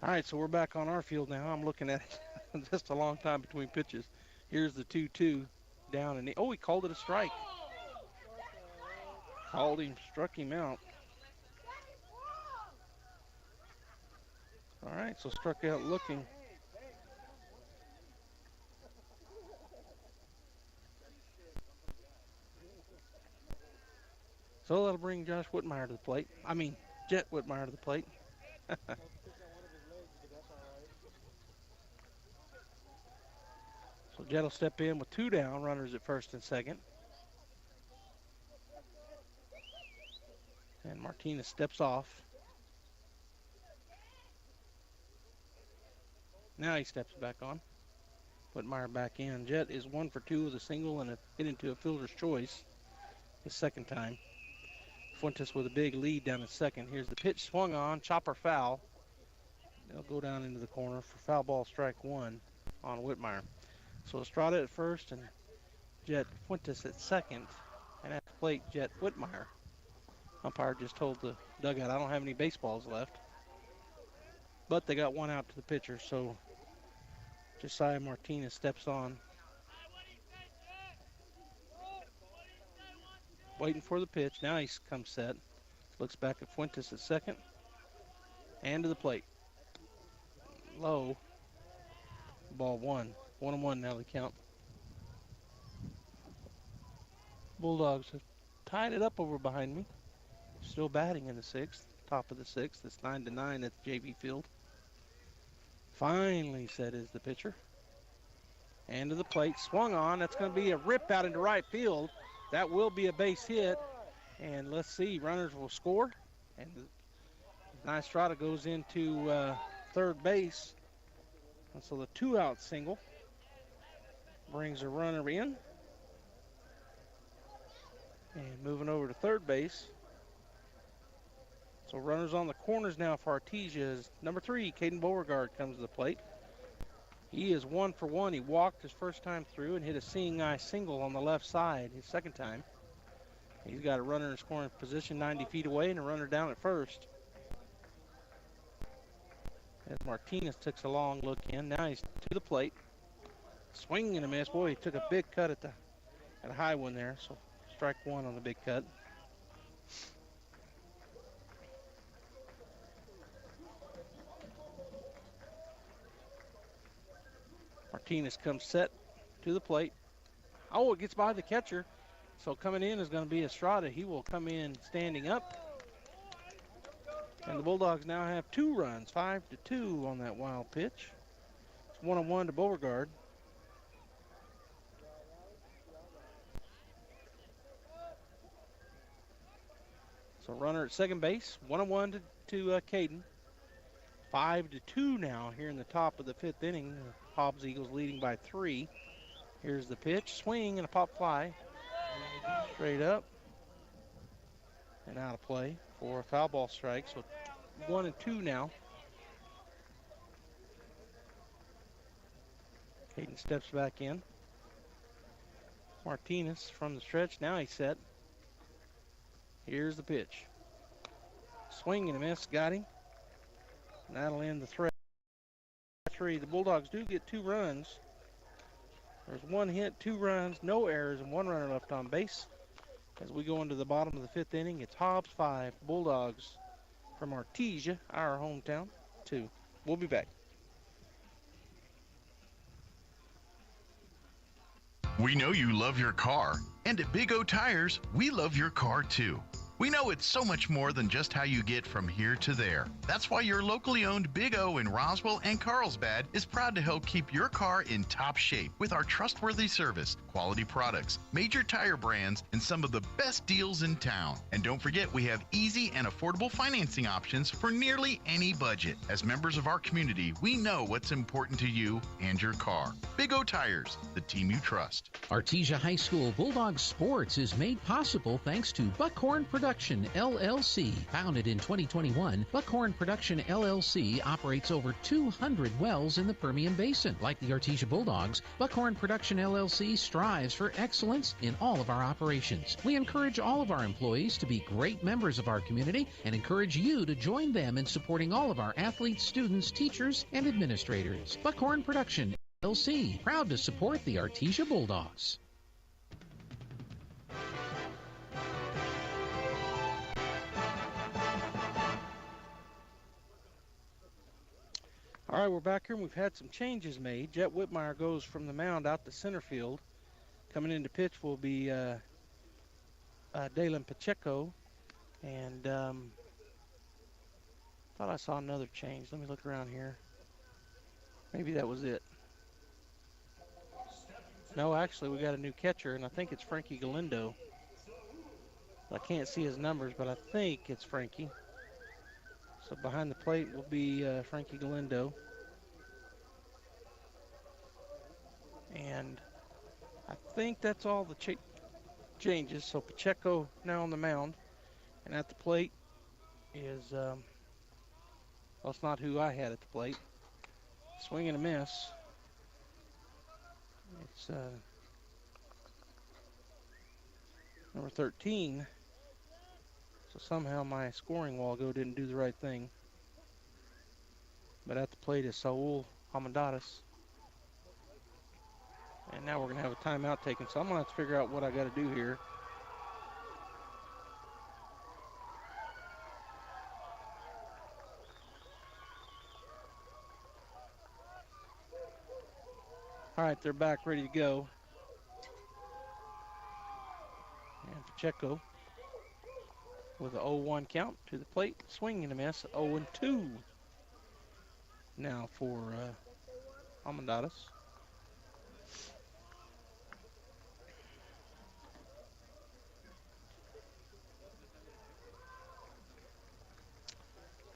All right, so we're back on our field now. I'm looking at it. Just a long time between pitches. Here's the 2-2 down, and he called it a strike. Called him, struck him out. All right, so struck out looking. So that'll bring Josh Whitmire to the plate. I mean, Jet Whitmire to the plate. So Jet will step in with 2 down, runners at first and second. And Martinez steps off. Now he steps back on. Whitmire back in. Jet is 1 for 2 with a single and hit into a fielder's choice his second time. Fuentes with a big lead down at second. Here's the pitch, swung on, chopper foul. They'll go down into the corner for foul ball, strike 1 on Whitmire. So Estrada at first and Jet Fuentes at second. And at the plate, Jet Whitmire. Umpire just told the dugout, I don't have any baseballs left. But they got 1 out to the pitcher, so Josiah Martinez steps on. Waiting for the pitch. Now he comes set. Looks back at Fuentes at second. And to the plate. Low. Ball 1. 1-1 now the count. Bulldogs have tied it up over behind me. Still batting in the 6th. Top of the 6th. It's 9-9 at the JV field. Finally set is the pitcher. And to the plate. Swung on. That's going to be a rip out into right field. That will be a base hit. And let's see. Runners will score. And Estrada goes into third base. And so the 2-out single brings a runner in. And moving over to third base. So runners on the corners now for Artesia is number 3, Caden Beauregard comes to the plate. He is 1 for 1. He walked his first time through and hit a seeing eye single on the left side his second time. He's got a runner in scoring position 90 feet away and a runner down at first. As Martinez takes a long look in, now he's to the plate. Swing and a miss. Boy, he took a big cut at a high one there, so strike 1 on the big cut. Martinez comes set to the plate. Oh, it gets by the catcher. So coming in is going to be Estrada. He will come in standing up. And the Bulldogs now have 2 runs, 5-2 on that wild pitch. It's 1-1 to Beauregard. So runner at second base, 1-1 to Caden. 5-2 now here in the top of the 5th inning. Hobbs Eagles leading by 3. Here's the pitch, swing and a pop fly. Straight up and out of play for a foul ball strike. So 1-2 now. Caden steps back in. Martinez from the stretch. Now he's set. Here's the pitch. Swing and a miss. Got him. And that'll end the threat. The Bulldogs do get 2 runs. There's 1 hit, 2 runs, no errors, and 1 runner left on base. As we go into the bottom of the 5th inning, it's Hobbs 5, Bulldogs from Artesia, our hometown, 2. We'll be back. We know you love your car, and at Big O Tires, we love your car too. We know it's so much more than just how you get from here to there. That's why your locally owned Big O in Roswell and Carlsbad is proud to help keep your car in top shape with our trustworthy service, quality products, major tire brands, and some of the best deals in town. And don't forget, we have easy and affordable financing options for nearly any budget. As members of our community, we know what's important to you and your car. Big O Tires, the team you trust. Artesia High School Bulldogs Sports is made possible thanks to Buckhorn Productions. Production LLC. Founded in 2021, Buckhorn Production LLC operates over 200 wells in the Permian Basin. Like the Artesia Bulldogs, Buckhorn Production LLC strives for excellence in all of our operations. We encourage all of our employees to be great members of our community and encourage you to join them in supporting all of our athletes, students, teachers, and administrators. Buckhorn Production LLC, proud to support the Artesia Bulldogs. All right, we're back here, and we've had some changes made. Jet Whitmire goes from the mound out to center field. Coming into pitch will be Dalen Pacheco. And thought I saw another change. Let me look around here. Maybe that was it. No, actually, we got a new catcher, and I think it's Frankie Galindo. I can't see his numbers, but I think it's Frankie. So behind the plate will be Frankie Galindo. And I think that's all the changes. So Pacheco now on the mound. And at the plate is, well, it's not who I had at the plate. Swing and a miss. It's number 13. So somehow my scoring Walgo didn't do the right thing. But at the plate is Saul Hamadatis. And now we're going to have a timeout taken. So I'm going to have to figure out what I got to do here. All right, they're back, ready to go. And Pacheco with an 0-1 count to the plate. Swing and a miss, 0-2. Now for Hamadatis.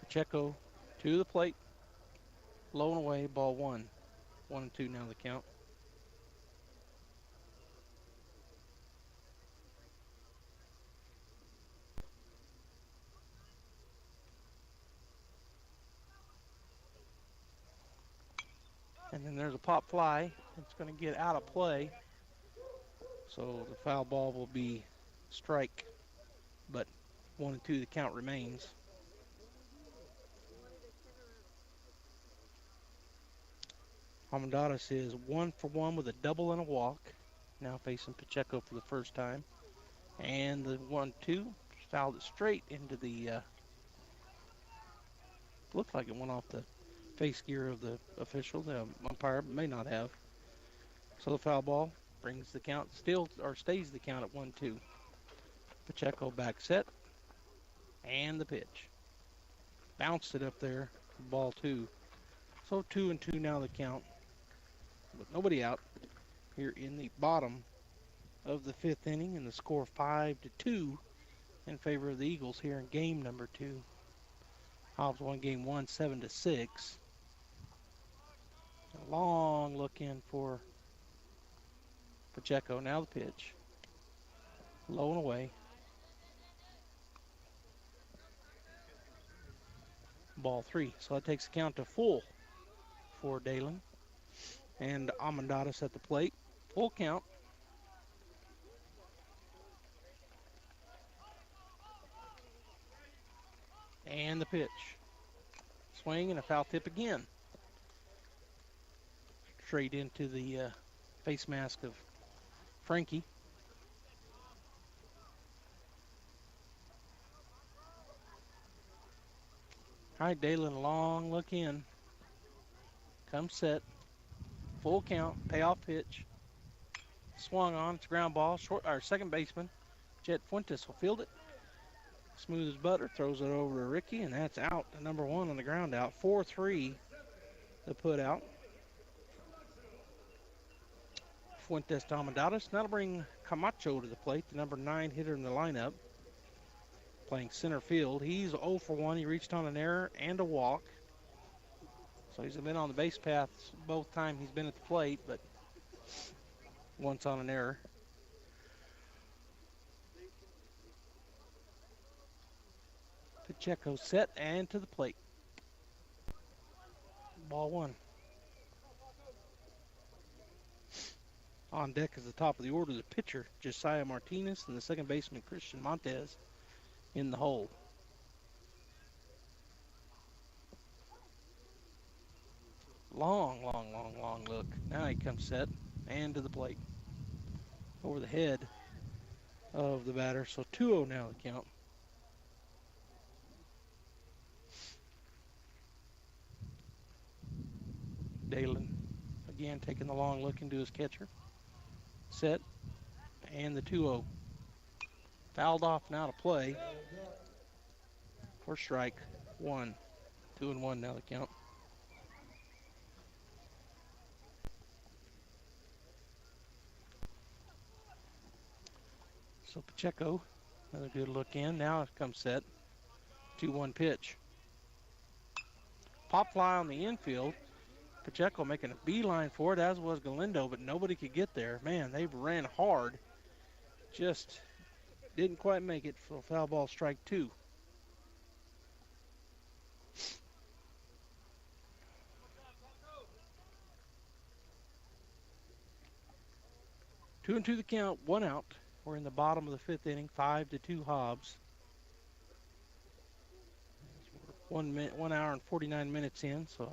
Pacheco to the plate. Low and away, ball one. 1-2 now the count. And then there's a pop fly. It's going to get out of play. So the foul ball will be strike. But 1-2 the count remains. Hamadatis is 1 for 1 with a double and a walk. Now facing Pacheco for the first time. And the 1-2 fouled it straight into the, looked like it went off the face gear of the official, the umpire, but may not have. So the foul ball brings the count, still, or stays the count at 1-2. Pacheco back set. And the pitch. Bounced it up there, ball two. So 2-2 now the count. But nobody out here in the bottom of the fifth inning, and the score 5-2 in favor of the Eagles here in game number 2. Hobbs won game 1 7-6. A long look in for Pacheco. Now the pitch. Low and away. Ball 3. So that takes the count to full for Dalen. And Hamadatis at the plate. Full count. And the pitch. Swing and a foul tip again. Straight into the face mask of Frankie. All right, Dalen, long look in. Come set. Full count, payoff pitch. Swung on, it's a ground ball. Second baseman, Jet Fuentes will field it. Smooth as butter, throws it over to Ricky, and that's out. The number 1 on the ground out. 4-3, the put out. Fuentes to Hamadatis. That'll bring Camacho to the plate, the number 9 hitter in the lineup. Playing center field. He's 0 for 1. He reached on an error and a walk. So he's been on the base paths both times he's been at the plate, but once on an error. Pacheco set and to the plate. Ball one. On deck is the top of the order, the pitcher, Josiah Martinez, and the second baseman, Christian Montez, in the hole. Long look. Now he comes set and to the plate. Over the head of the batter, so 2-0 now the count. Dalen again taking the long look into his catcher. Set and the 2-0. Fouled off now to play for strike one. 2-1 now the count. So Pacheco, another good look in. Now it comes set. 2-1 pitch. Pop fly on the infield. Pacheco making a beeline for it, as was Galindo, but nobody could get there. Man, they ran hard. Just didn't quite make it for foul ball strike two. Two and two the count, one out. We're in the bottom of the fifth inning, 5-2 Hobbs. 1 hour and 49 minutes in, so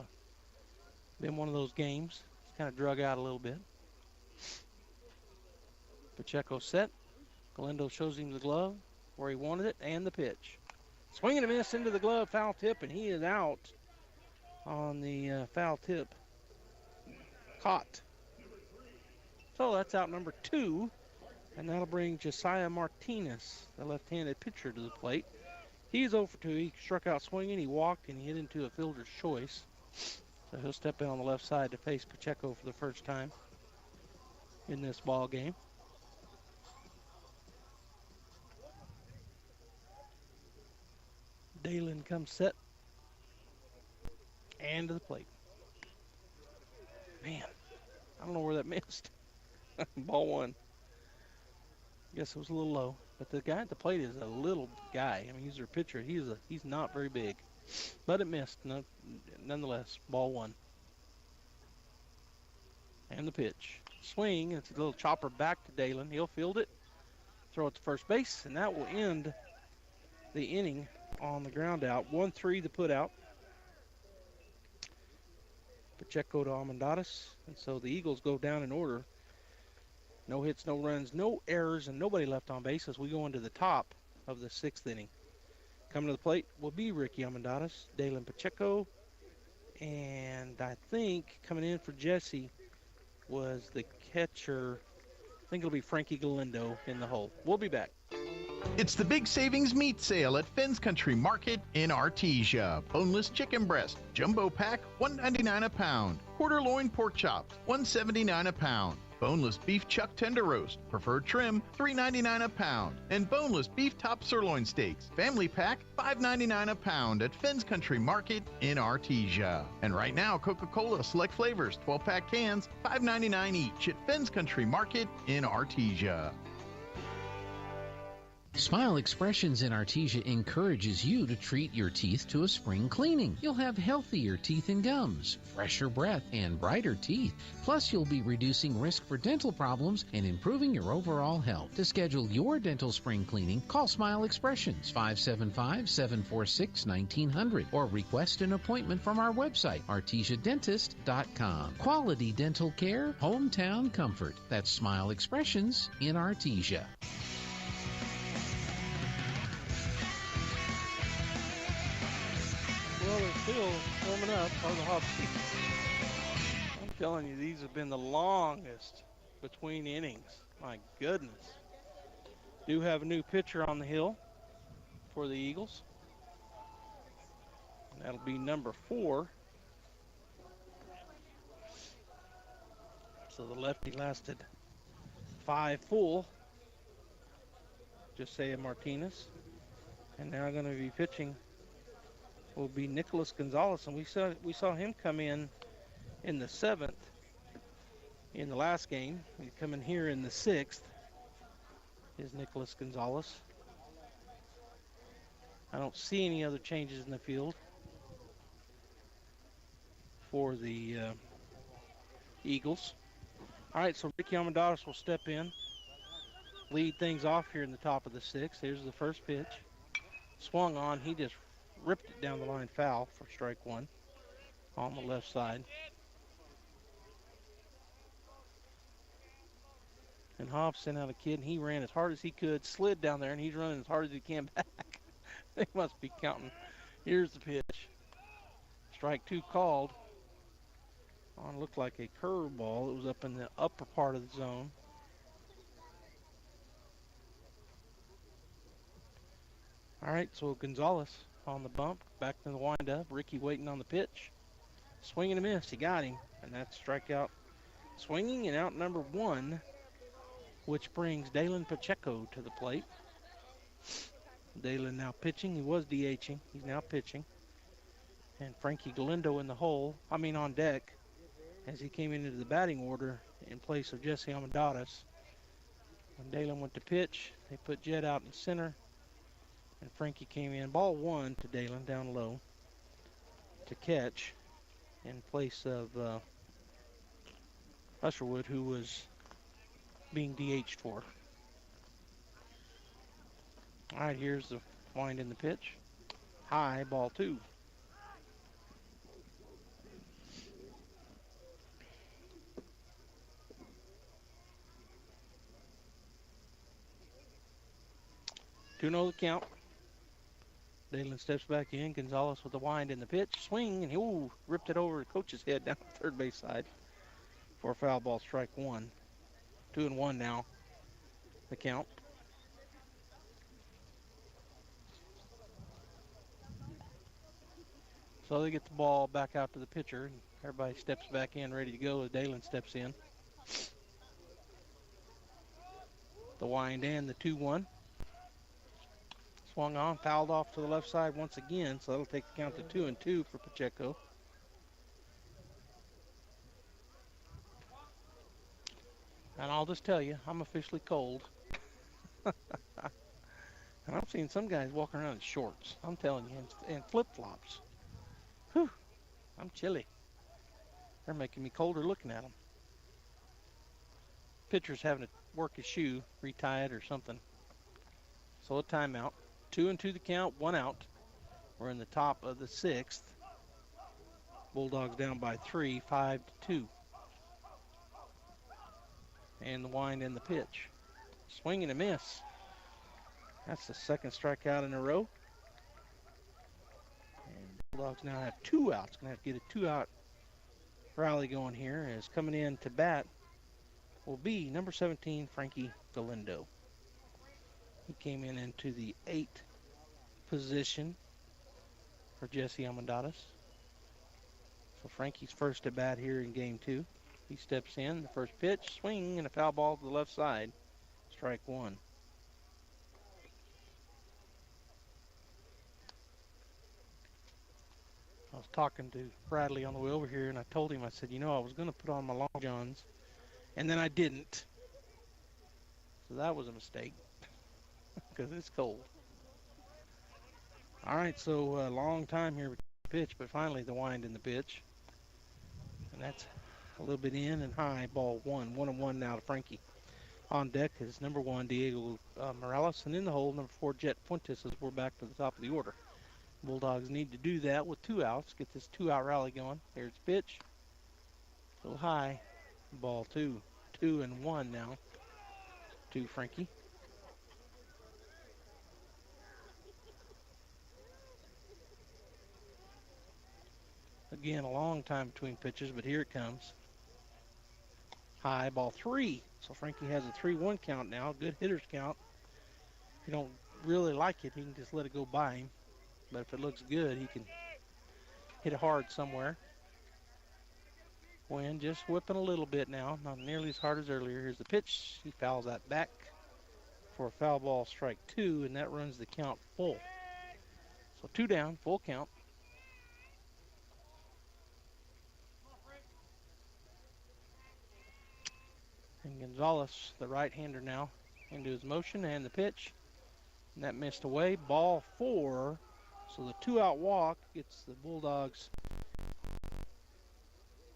been one of those games. It's kind of drug out a little bit. Pacheco set. Galindo shows him the glove where he wanted it and the pitch. Swing and a miss into the glove, foul tip, and he is out on the foul tip. Caught. So that's out number 2, and that'll bring Josiah Martinez, the left-handed pitcher, to the plate. He's 0 for 2. He struck out swinging, he walked, and he hit into a fielder's choice. So he'll step in on the left side to face Pacheco for the first time in this ball game. Dalen comes set and to the plate. Man, I don't know where that missed. Ball one. Guess it was a little low, but the guy at the plate is a little guy. I mean, he's their pitcher. He's not very big, but it missed. Nonetheless, ball one. And the pitch. Swing. It's a little chopper back to Dalen. He'll field it, throw it to first base, and that will end the inning on the ground out. 1-3 the put out. Pacheco to Almendares, and so the Eagles go down in order. No hits, no runs, no errors, and nobody left on base as we go into the top of the sixth inning. Coming to the plate will be Ricky Almendares, Dalen Pacheco, and I think coming in for Jesse was the catcher. I think it'll be Frankie Galindo in the hole. We'll be back. It's the big savings meat sale at Finn's Country Market in Artesia. Boneless chicken breast, jumbo pack, $1.99 a pound. Quarter loin pork chops, $1.79 a pound. Boneless beef chuck tender roast, preferred trim, $3.99 a pound. And boneless beef top sirloin steaks, family pack, $5.99 a pound at Finn's Country Market in Artesia. And right now, Coca-Cola select flavors, 12-pack cans, $5.99 each at Finn's Country Market in Artesia. Smile Expressions in Artesia encourages you to treat your teeth to a spring cleaning. You'll have healthier teeth and gums, fresher breath, and brighter teeth. Plus, you'll be reducing risk for dental problems and improving your overall health. To schedule your dental spring cleaning, call Smile Expressions 575-746-1900 or request an appointment from our website, artesiadentist.com. Quality dental care, hometown comfort. That's Smile Expressions in Artesia. Well, they're still warming up on the Hobbs. I'm telling you, these have been the longest between innings. My goodness. Do have a new pitcher on the hill for the Eagles. And that'll be number 4. So the lefty lasted 5 full. Josiah Martinez. And now going to be pitching will be Nicholas Gonzalez, and we saw him come in the 7th in the last game. He come in here in the 6th. Is Nicholas Gonzalez. I don't see any other changes in the field for the Eagles. All right, so Ricky Almendares will step in, lead things off here in the top of the sixth. Here's the first pitch. Swung on. He just ripped it down the line, foul for strike one on the left side. And Hobbs sent out a kid, and he ran as hard as he could, slid down there, and he's running as hard as he can back. They must be counting. Here's the pitch. Strike two called on looked like a curveball. It was up in the upper part of the zone. All right, so Gonzalez on the bump, back to the windup. Ricky waiting on the pitch. Swing and a miss. He got him, and that's strikeout. Swinging and out number one, which brings Dalen Pacheco to the plate. Dalen now pitching. He was DHing. He's now pitching. And Frankie Galindo on deck as he came into the batting order in place of Jesse Almendares. When Dalen went to pitch, they put Jed out in center, and Frankie came in. Ball one to Dalen down low to catch in place of Usherwood, who was being DH'd for. All right, here's the wind in the pitch. High, ball two. Two no the count. Dalen steps back in. Gonzalez with the wind in the pitch. Swing, and he ripped it over the coach's head down the third base side for a foul ball, strike one. 2-1 now, the count. So they get the ball back out to the pitcher. And everybody steps back in, ready to go as Dalen steps in. The wind and the 2-1. Swung on, fouled off to the left side once again, so that'll take the count to 2-2 for Pacheco. And I'll just tell you, I'm officially cold. And I've seen some guys walking around in shorts, I'm telling you, and flip-flops. Whew, I'm chilly. They're making me colder looking at them. Pitcher's having to work his shoe, retie it or something. So a timeout. 2-2 the count, one out. We're in the top of the sixth. Bulldogs down by 3, 5-2. And the wind and the pitch. Swing and a miss. That's the second strikeout in a row. And Bulldogs now have 2 outs. Going to have to get a 2-out rally going here. As coming in to bat will be number 17, Frankie Galindo. He came in into the 8th position for Jesse Almendares. So Frankie's first at bat here in game 2. He steps in, the first pitch, swing, and a foul ball to the left side. Strike one. I was talking to Bradley on the way over here, and I told him, I said, I was going to put on my long johns, and then I didn't. So that was a mistake, because it's cold. All right, so a long time here with the pitch, but finally the wind in the pitch. And that's a little bit in and high, ball one. 1-1 now to Frankie. On deck is number 1, Diego Morales, and in the hole, number 4, Jet Fuentes, as we're back to the top of the order. Bulldogs need to do that with 2 outs, get this 2-out rally going. Here's the pitch. A little high, ball 2. 2-1 now to Frankie. Again, a long time between pitches, but here it comes. High, ball 3. So Frankie has a 3-1 count now. Good hitter's count. If you don't really like it, he can just let it go by him. But if it looks good, he can hit it hard somewhere. Wind just whipping a little bit now. Not nearly as hard as earlier. Here's the pitch. He fouls that back for a foul ball, strike 2, and that runs the count full. So 2 down, full count. And Gonzalez, the right-hander now, into his motion, and the pitch. And that missed away. Ball 4. So the 2-out walk gets the Bulldogs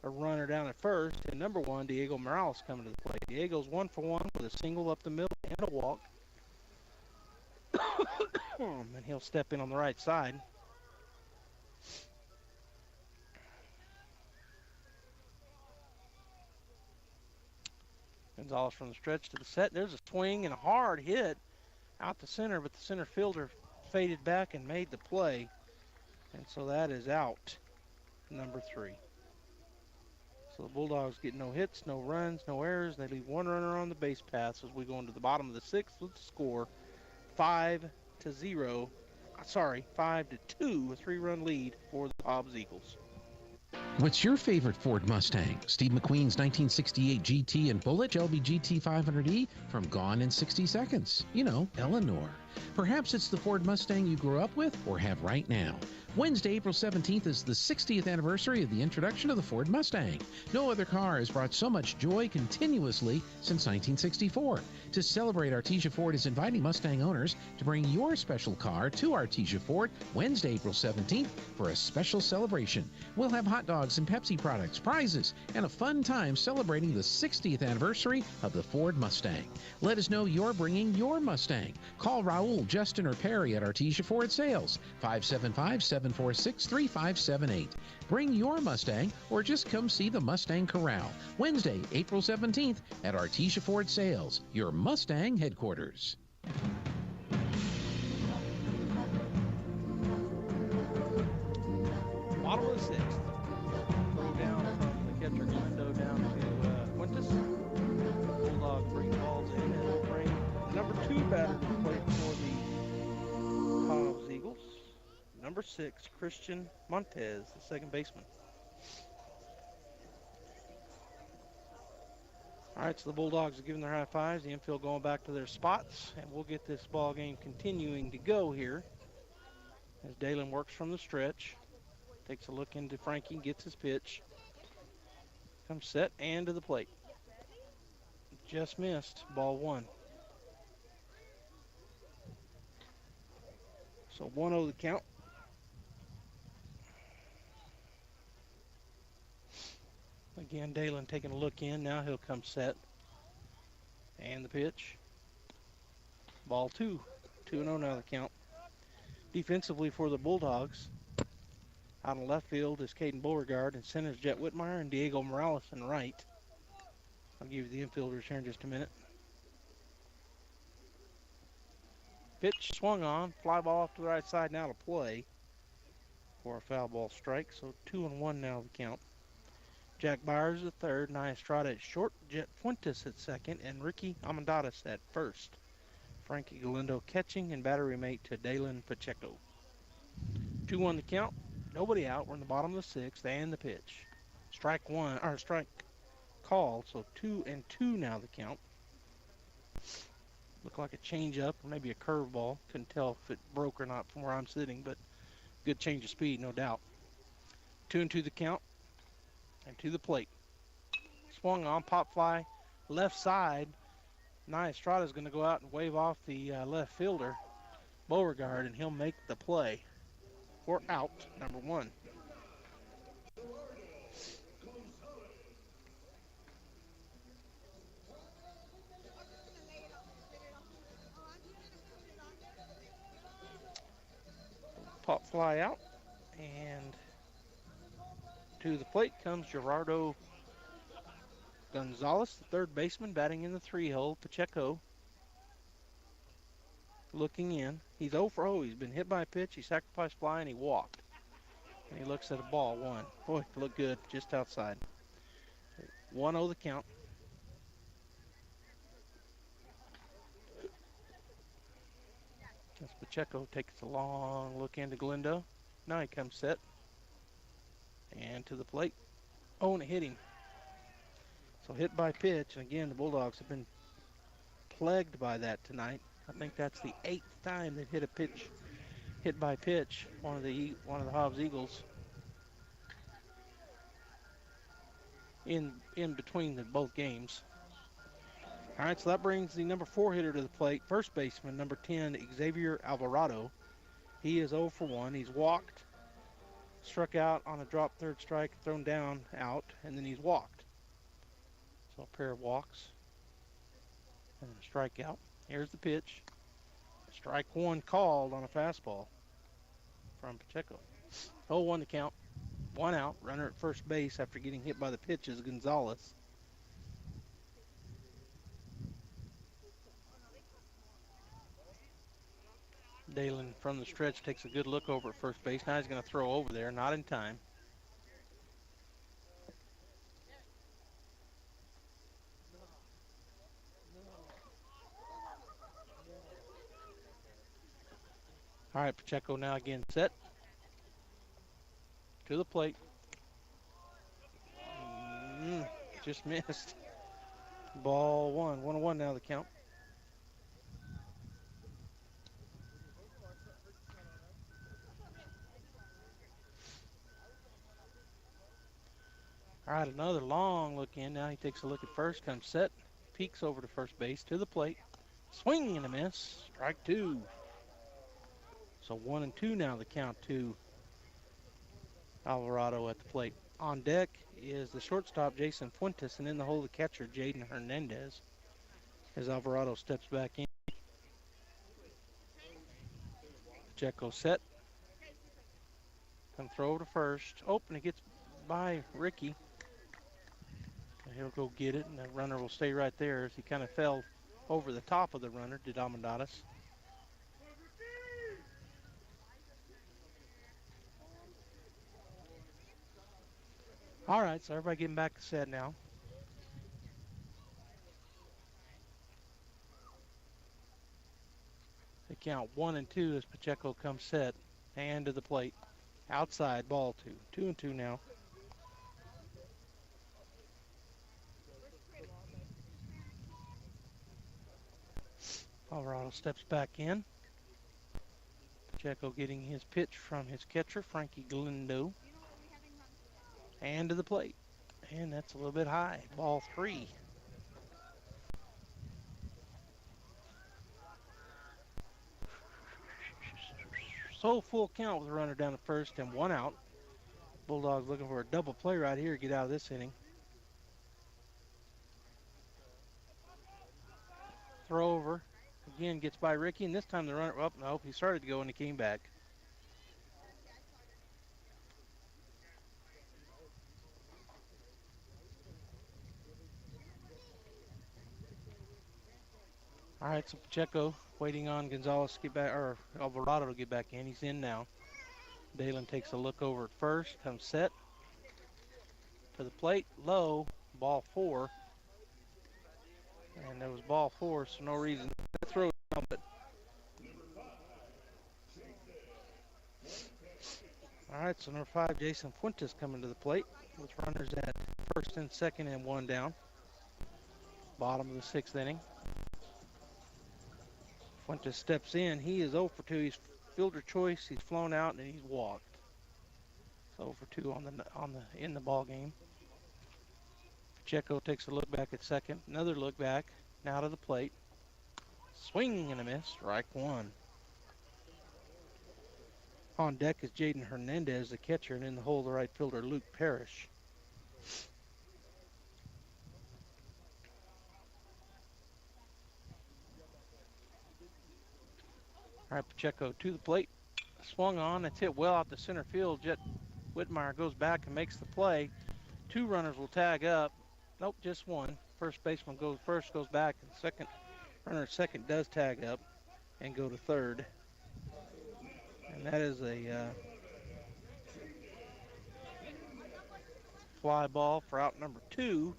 a runner down at first. And number 1, Diego Morales coming to the plate. Diego's 1 for 1 with a single up the middle and a walk. And he'll step in on the right side. Gonzalez from the stretch to the set. There's a swing and a hard hit out the center, but the center fielder faded back and made the play. And so that is out, number 3. So the Bulldogs get no hits, no runs, no errors. They leave 1 runner on the base paths as we go into the bottom of the 6th with the score 5-0. 5-2, a 3-run lead for the Hobbs Eagles. What's your favorite Ford Mustang? Steve McQueen's 1968 GT and Bullitt LB GT 500E from Gone in 60 Seconds. You know, Eleanor. Perhaps it's the Ford Mustang you grew up with or have right now. Wednesday, April 17th is the 60th anniversary of the introduction of the Ford Mustang. No other car has brought so much joy continuously since 1964. To celebrate, Artesia Ford is inviting Mustang owners to bring your special car to Artesia Ford Wednesday, April 17th for a special celebration. We'll have hot dogs and Pepsi products, prizes, and a fun time celebrating the 60th anniversary of the Ford Mustang. Let us know you're bringing your Mustang. Call Raul, Justin, or Perry at Artesia Ford Sales, 575-746-3578. Bring your Mustang or just come see the Mustang Corral. Wednesday, April 17th at Artesia Ford Sales, your Mustang headquarters. Bottom of the 6th. Throw down from the catcher Glendo down to Quintus. Bulldogs bring balls in and will bring number 2 batter to the plate for the Hobbs Eagles. Number 6, Christian Montez, the second baseman. All right, so the Bulldogs are giving their high fives. The infield going back to their spots, and we'll get this ball game continuing to go here as Dalen works from the stretch. Takes a look into Frankie, gets his pitch. Comes set and to the plate. Just missed, ball 1. So 1-0 the count. Again, Dalen taking a look in. Now he'll come set. And the pitch. Ball 2. 2-0 now the count. Defensively for the Bulldogs, out in left field is Caden Beauregard, and center's Jet Whitmire and Diego Morales in right. I'll give you the infielders here in just a minute. Pitch swung on, fly ball off to the right side now to play for a foul ball strike. So 2-1 now the count. Jack Byers at third, Nia Estrada at short, Jet Fuentes at second, and Ricky Amendadas at first. Frankie Galindo catching and battery mate to Dalen Pacheco. 2-1 the count. Nobody out. We're in the bottom of the 6th and the pitch. Strike called. So 2-2 now the count. Looked like a changeup or maybe a curveball. Couldn't tell if it broke or not from where I'm sitting, but good change of speed, no doubt. 2-2 the count. And to the plate. Swung on, pop fly, left side. Nia Estrada is going to go out and wave off the left fielder, Beauregard, and he'll make the play for out number 1. Pop fly out, and to the plate comes Gerardo Gonzalez, the third baseman, batting in the 3-hole. Pacheco looking in. He's 0 for 0. He's been hit by a pitch. He sacrificed fly, and he walked. And he looks at a ball 1. Boy, looked good just outside. 1-0 the count. As Pacheco takes a long look into Galindo. Now he comes set. And to the plate. Oh, and it hit him. So hit by pitch. And again, the Bulldogs have been plagued by that tonight. I think that's the 8th time they've hit a pitch, hit by pitch, one of the Hobbs Eagles in between both games. All right, so that brings the number 4 hitter to the plate, first baseman, number 10, Xavier Alvarado. He is 0 for 1. He's walked, struck out on a drop third strike, thrown down, out, and then he's walked. So a pair of walks and a strikeout. Here's the pitch. Strike 1 called on a fastball from Pacheco. 0-1 to count. 1 out. Runner at first base after getting hit by the pitch is Gonzalez. Dalen from the stretch takes a good look over at first base. Now he's going to throw over there. Not in time. All right, Pacheco now again set. To the plate. Just missed. Ball 1. 1-1 now the count. All right, another long look in. Now he takes a look at first, comes set, peeks over to first base, to the plate. Swing and a miss. Strike 2. So 1-2 now the count to Alvarado at the plate. On deck is the shortstop, Jason Fuentes, and in the hole, the catcher, Jaden Hernandez, as Alvarado steps back in. Pacheco set. Come throw over to first. Oh, and it gets by Ricky. He'll go get it, and the runner will stay right there as he kind of fell over the top of the runner, did Amendadas. All right, so everybody getting back to set now. They count 1-2 as Pacheco comes set. Hand to the plate. Outside, ball 2. 2-2 now. Alvarado steps back in. Pacheco getting his pitch from his catcher, Frankie Galindo. And to the plate. And that's a little bit high. Ball 3. So full count with a runner down to first and 1 out. Bulldogs looking for a double play right here to get out of this inning. Throw over. Again, gets by Ricky, and this time the runner, well, no, he started to go and he came back. All right, so Pacheco waiting on Gonzalez to get back, or Alvarado to get back in. He's in now. Dalen takes a look over at first, comes set to the plate, low, ball 4. And there was ball 4, so no reason to throw it down, but all right, so number 5, Jason Fuentes coming to the plate with runners at first and second and 1 down. Bottom of the 6th inning. Fuentes steps in. He is 0 for 2. He's fielder choice. He's flown out and he's walked. So 0 for 2 in the ball game. Pacheco takes a look back at second. Another look back. Now to the plate. Swing and a miss. Strike 1. On deck is Jaden Hernandez, the catcher, and in the hole, the right fielder, Luke Parrish. All right, Pacheco to the plate. Swung on. It's hit well out to center field. Jet Whitmire goes back and makes the play. 2 runners will tag up. Nope, just 1. First baseman goes first, goes back, and second runner at second does tag up and go to third. And that is a fly ball for out number 2.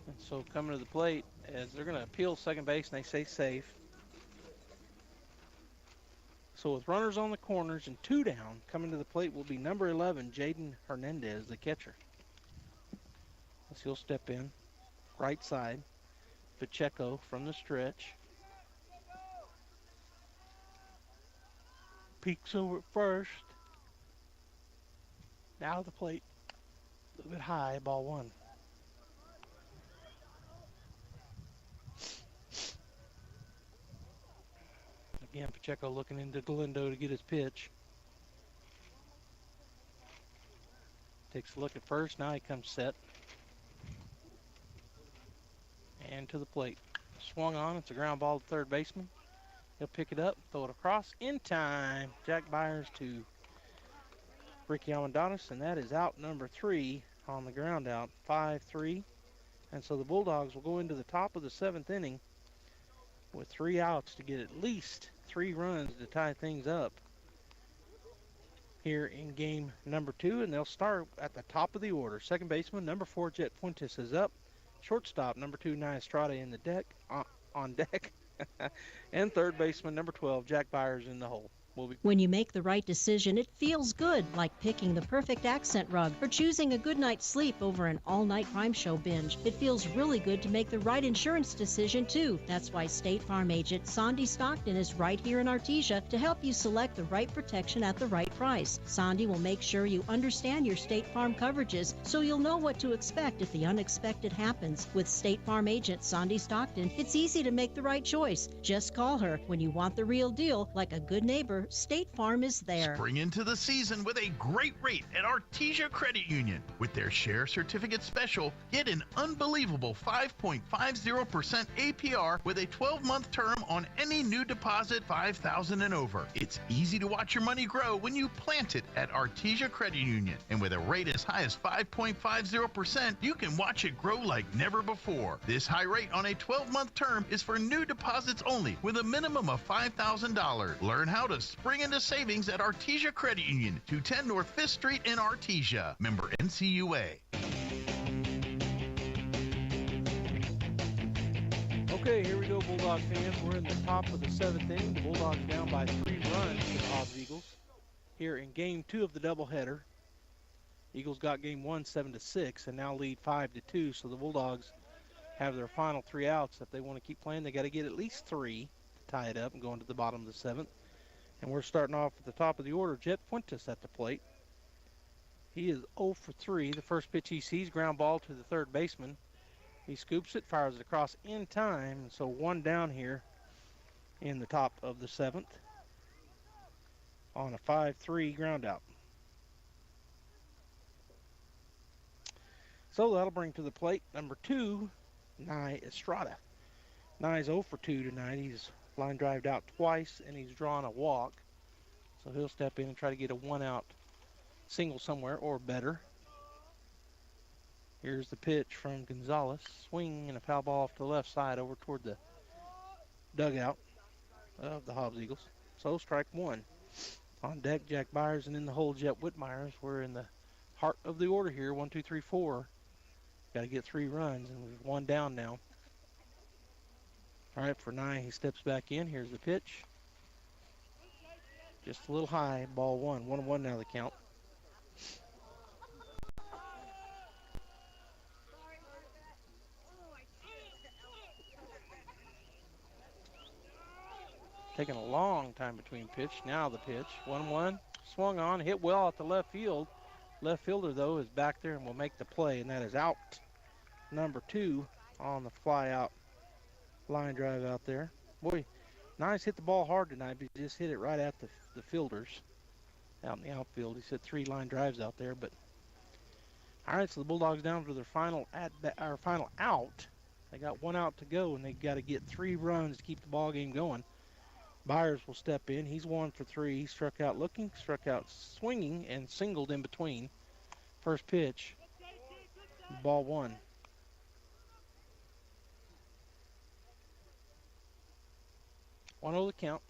And so coming to the plate, as they're going to appeal second base, and they say safe. So with runners on the corners and 2 down, coming to the plate will be number 11, Jaden Hernandez, the catcher. As he'll step in, right side. Pacheco from the stretch. Peeks over at first. Now the plate, a little bit high, ball one. Again, Pacheco looking into Galindo to get his pitch. Takes a look at first. Now he comes set. And to the plate. Swung on. It's a ground ball to third baseman. He'll pick it up, throw it across in time. Jack Byers to Ricky Almendares, and that is out number 3 on the ground out. 5-3. And so the Bulldogs will go into the top of the 7th inning with 3 outs to get at least 3 runs to tie things up here in game number 2, and they'll start at the top of the order. Second baseman, number 4, Jet Fuentes is up. Shortstop, number 2, Nia Estrada in the deck, on deck. And third baseman, number 12, Jack Byers in the hole. When you make the right decision, it feels good, like picking the perfect accent rug or choosing a good night's sleep over an all-night crime show binge. It feels really good to make the right insurance decision, too. That's why State Farm agent Sandy Stockton is right here in Artesia to help you select the right protection at the right price. Sandy will make sure you understand your State Farm coverages so you'll know what to expect if the unexpected happens. With State Farm agent Sandy Stockton, it's easy to make the right choice. Just call her when you want the real deal. Like a good neighbor, State Farm is there. Spring into the season with a great rate at Artesia Credit Union. With their share certificate special, get an unbelievable 5.50% APR with a 12-month term on any new deposit $5,000 and over. It's easy to watch your money grow when you plant it at Artesia Credit Union. And with a rate as high as 5.50%, you can watch it grow like never before. This high rate on a 12-month term is for new deposits only with a minimum of $5,000. Learn how to spring into savings at Artesia Credit Union, 210 North 5th Street in Artesia. Member NCUA. Okay, here we go, Bulldog fans. We're in the top of the 7th inning. The Bulldogs down by 3 runs to the Hobbs Eagles. Here in game 2 of the doubleheader. Eagles got game 1 7-6 and now lead 5-2. So the Bulldogs have their final 3 outs. If they want to keep playing, they got to get at least 3 to tie it up and go into the bottom of the 7th. And we're starting off at the top of the order. Jet Fuentes at the plate. He is 0 for 3. The first pitch he sees, ground ball to the third baseman. He scoops it, fires it across in time. So 1 down here in the top of the 7th on a 5-3 ground out. So that'll bring to the plate number 2, Nia Estrada. Nia's 0 for 2 tonight. He's line drived out twice, and he's drawn a walk. So he'll step in and try to get a 1-out single somewhere or better. Here's the pitch from Gonzalez. Swing and a foul ball off to the left side over toward the dugout of the Hobbs Eagles. So strike 1. On deck, Jack Byers, and in the hole, Jet Whitmires. We're in the heart of the order here. 1, 2, 3, 4. Got to get 3 runs, and we've 1 down now. All right, for Nia, he steps back in. Here's the pitch. Just a little high, ball 1. 1-1 now the count. Taking a long time between pitch. Now the pitch. 1-1. Swung on, hit well at the left field. Left fielder, though, is back there and will make the play, and that is out number 2 on the fly out. Line drive out there. Boy, Nice hit the ball hard tonight, but he just hit it right at the fielders out in the outfield. He said 3 line drives out there, but all right, so the Bulldogs down to their final out. They got 1 out to go, and they got to get 3 runs to keep the ball game going. Byers will step in. He's 1 for 3. He struck out looking, struck out swinging, and singled in between. First pitch, ball 1. One over the count.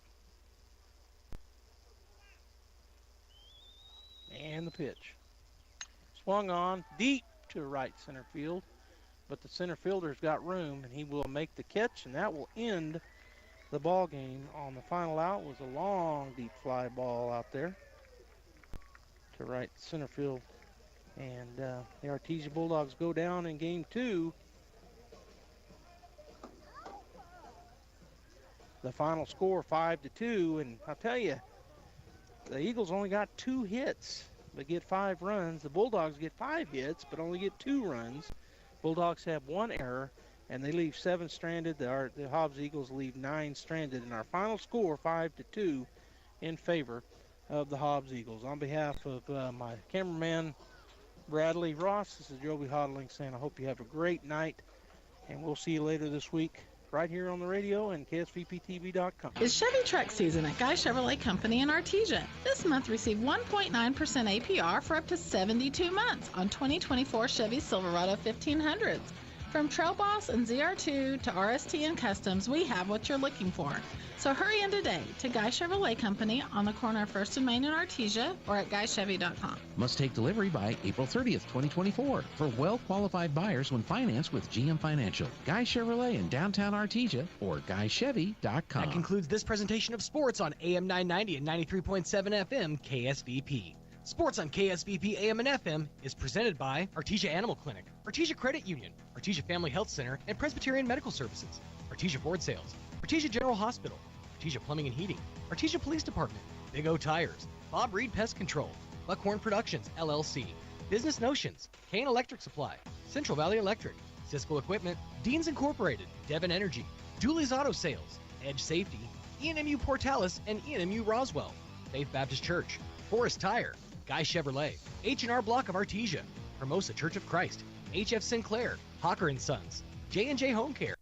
And the pitch. Swung on deep to right center field, but the center fielder's got room, and he will make the catch, and that will end the ball game. On the final out was a long, deep fly ball out there to right center field. And the Artesia Bulldogs go down in game 2. The final score 5-2, and I'll tell you, the Eagles only got 2 hits they get 5 runs. The Bulldogs get 5 hits, but only get 2 runs. Bulldogs have 1 error, and they leave 7 stranded. The Hobbs Eagles leave 9 stranded. And our final score, 5-2, in favor of the Hobbs Eagles. On behalf of my cameraman, Bradley Ross, this is Joby Hodling saying I hope you have a great night, and we'll see you later this week right here on the radio and KSVPTV.com. It's Chevy truck season at Guy Chevrolet Company in Artesia. This month, receive 1.9% APR for up to 72 months on 2024 Chevy Silverado 1500s. From Trail Boss and ZR2 to RST and Customs, we have what you're looking for. So hurry in today to Guy Chevrolet Company on the corner of 1st and Main in Artesia or at GuyChevy.com. Must take delivery by April 30th, 2024 for well-qualified buyers when financed with GM Financial. Guy Chevrolet in downtown Artesia or GuyChevy.com. That concludes this presentation of sports on AM 990 and 93.7 FM KSVP. Sports on KSVP AM and FM is presented by Artesia Animal Clinic, Artesia Credit Union, Artesia Family Health Center and Presbyterian Medical Services, Artesia Ford Sales, Artesia General Hospital, Artesia Plumbing and Heating, Artesia Police Department, Big O Tires, Bob Reed Pest Control, Buckhorn Productions, LLC, Business Notions, Kane Electric Supply, Central Valley Electric, Cisco Equipment, Deans Incorporated, Devon Energy, Julie's Auto Sales, Edge Safety, ENMU Portales and ENMU Roswell, Faith Baptist Church, Forest Tire, Guy Chevrolet, H&R Block of Artesia, Hermosa Church of Christ, HF Sinclair, Hawker & Sons, J&J Home Care,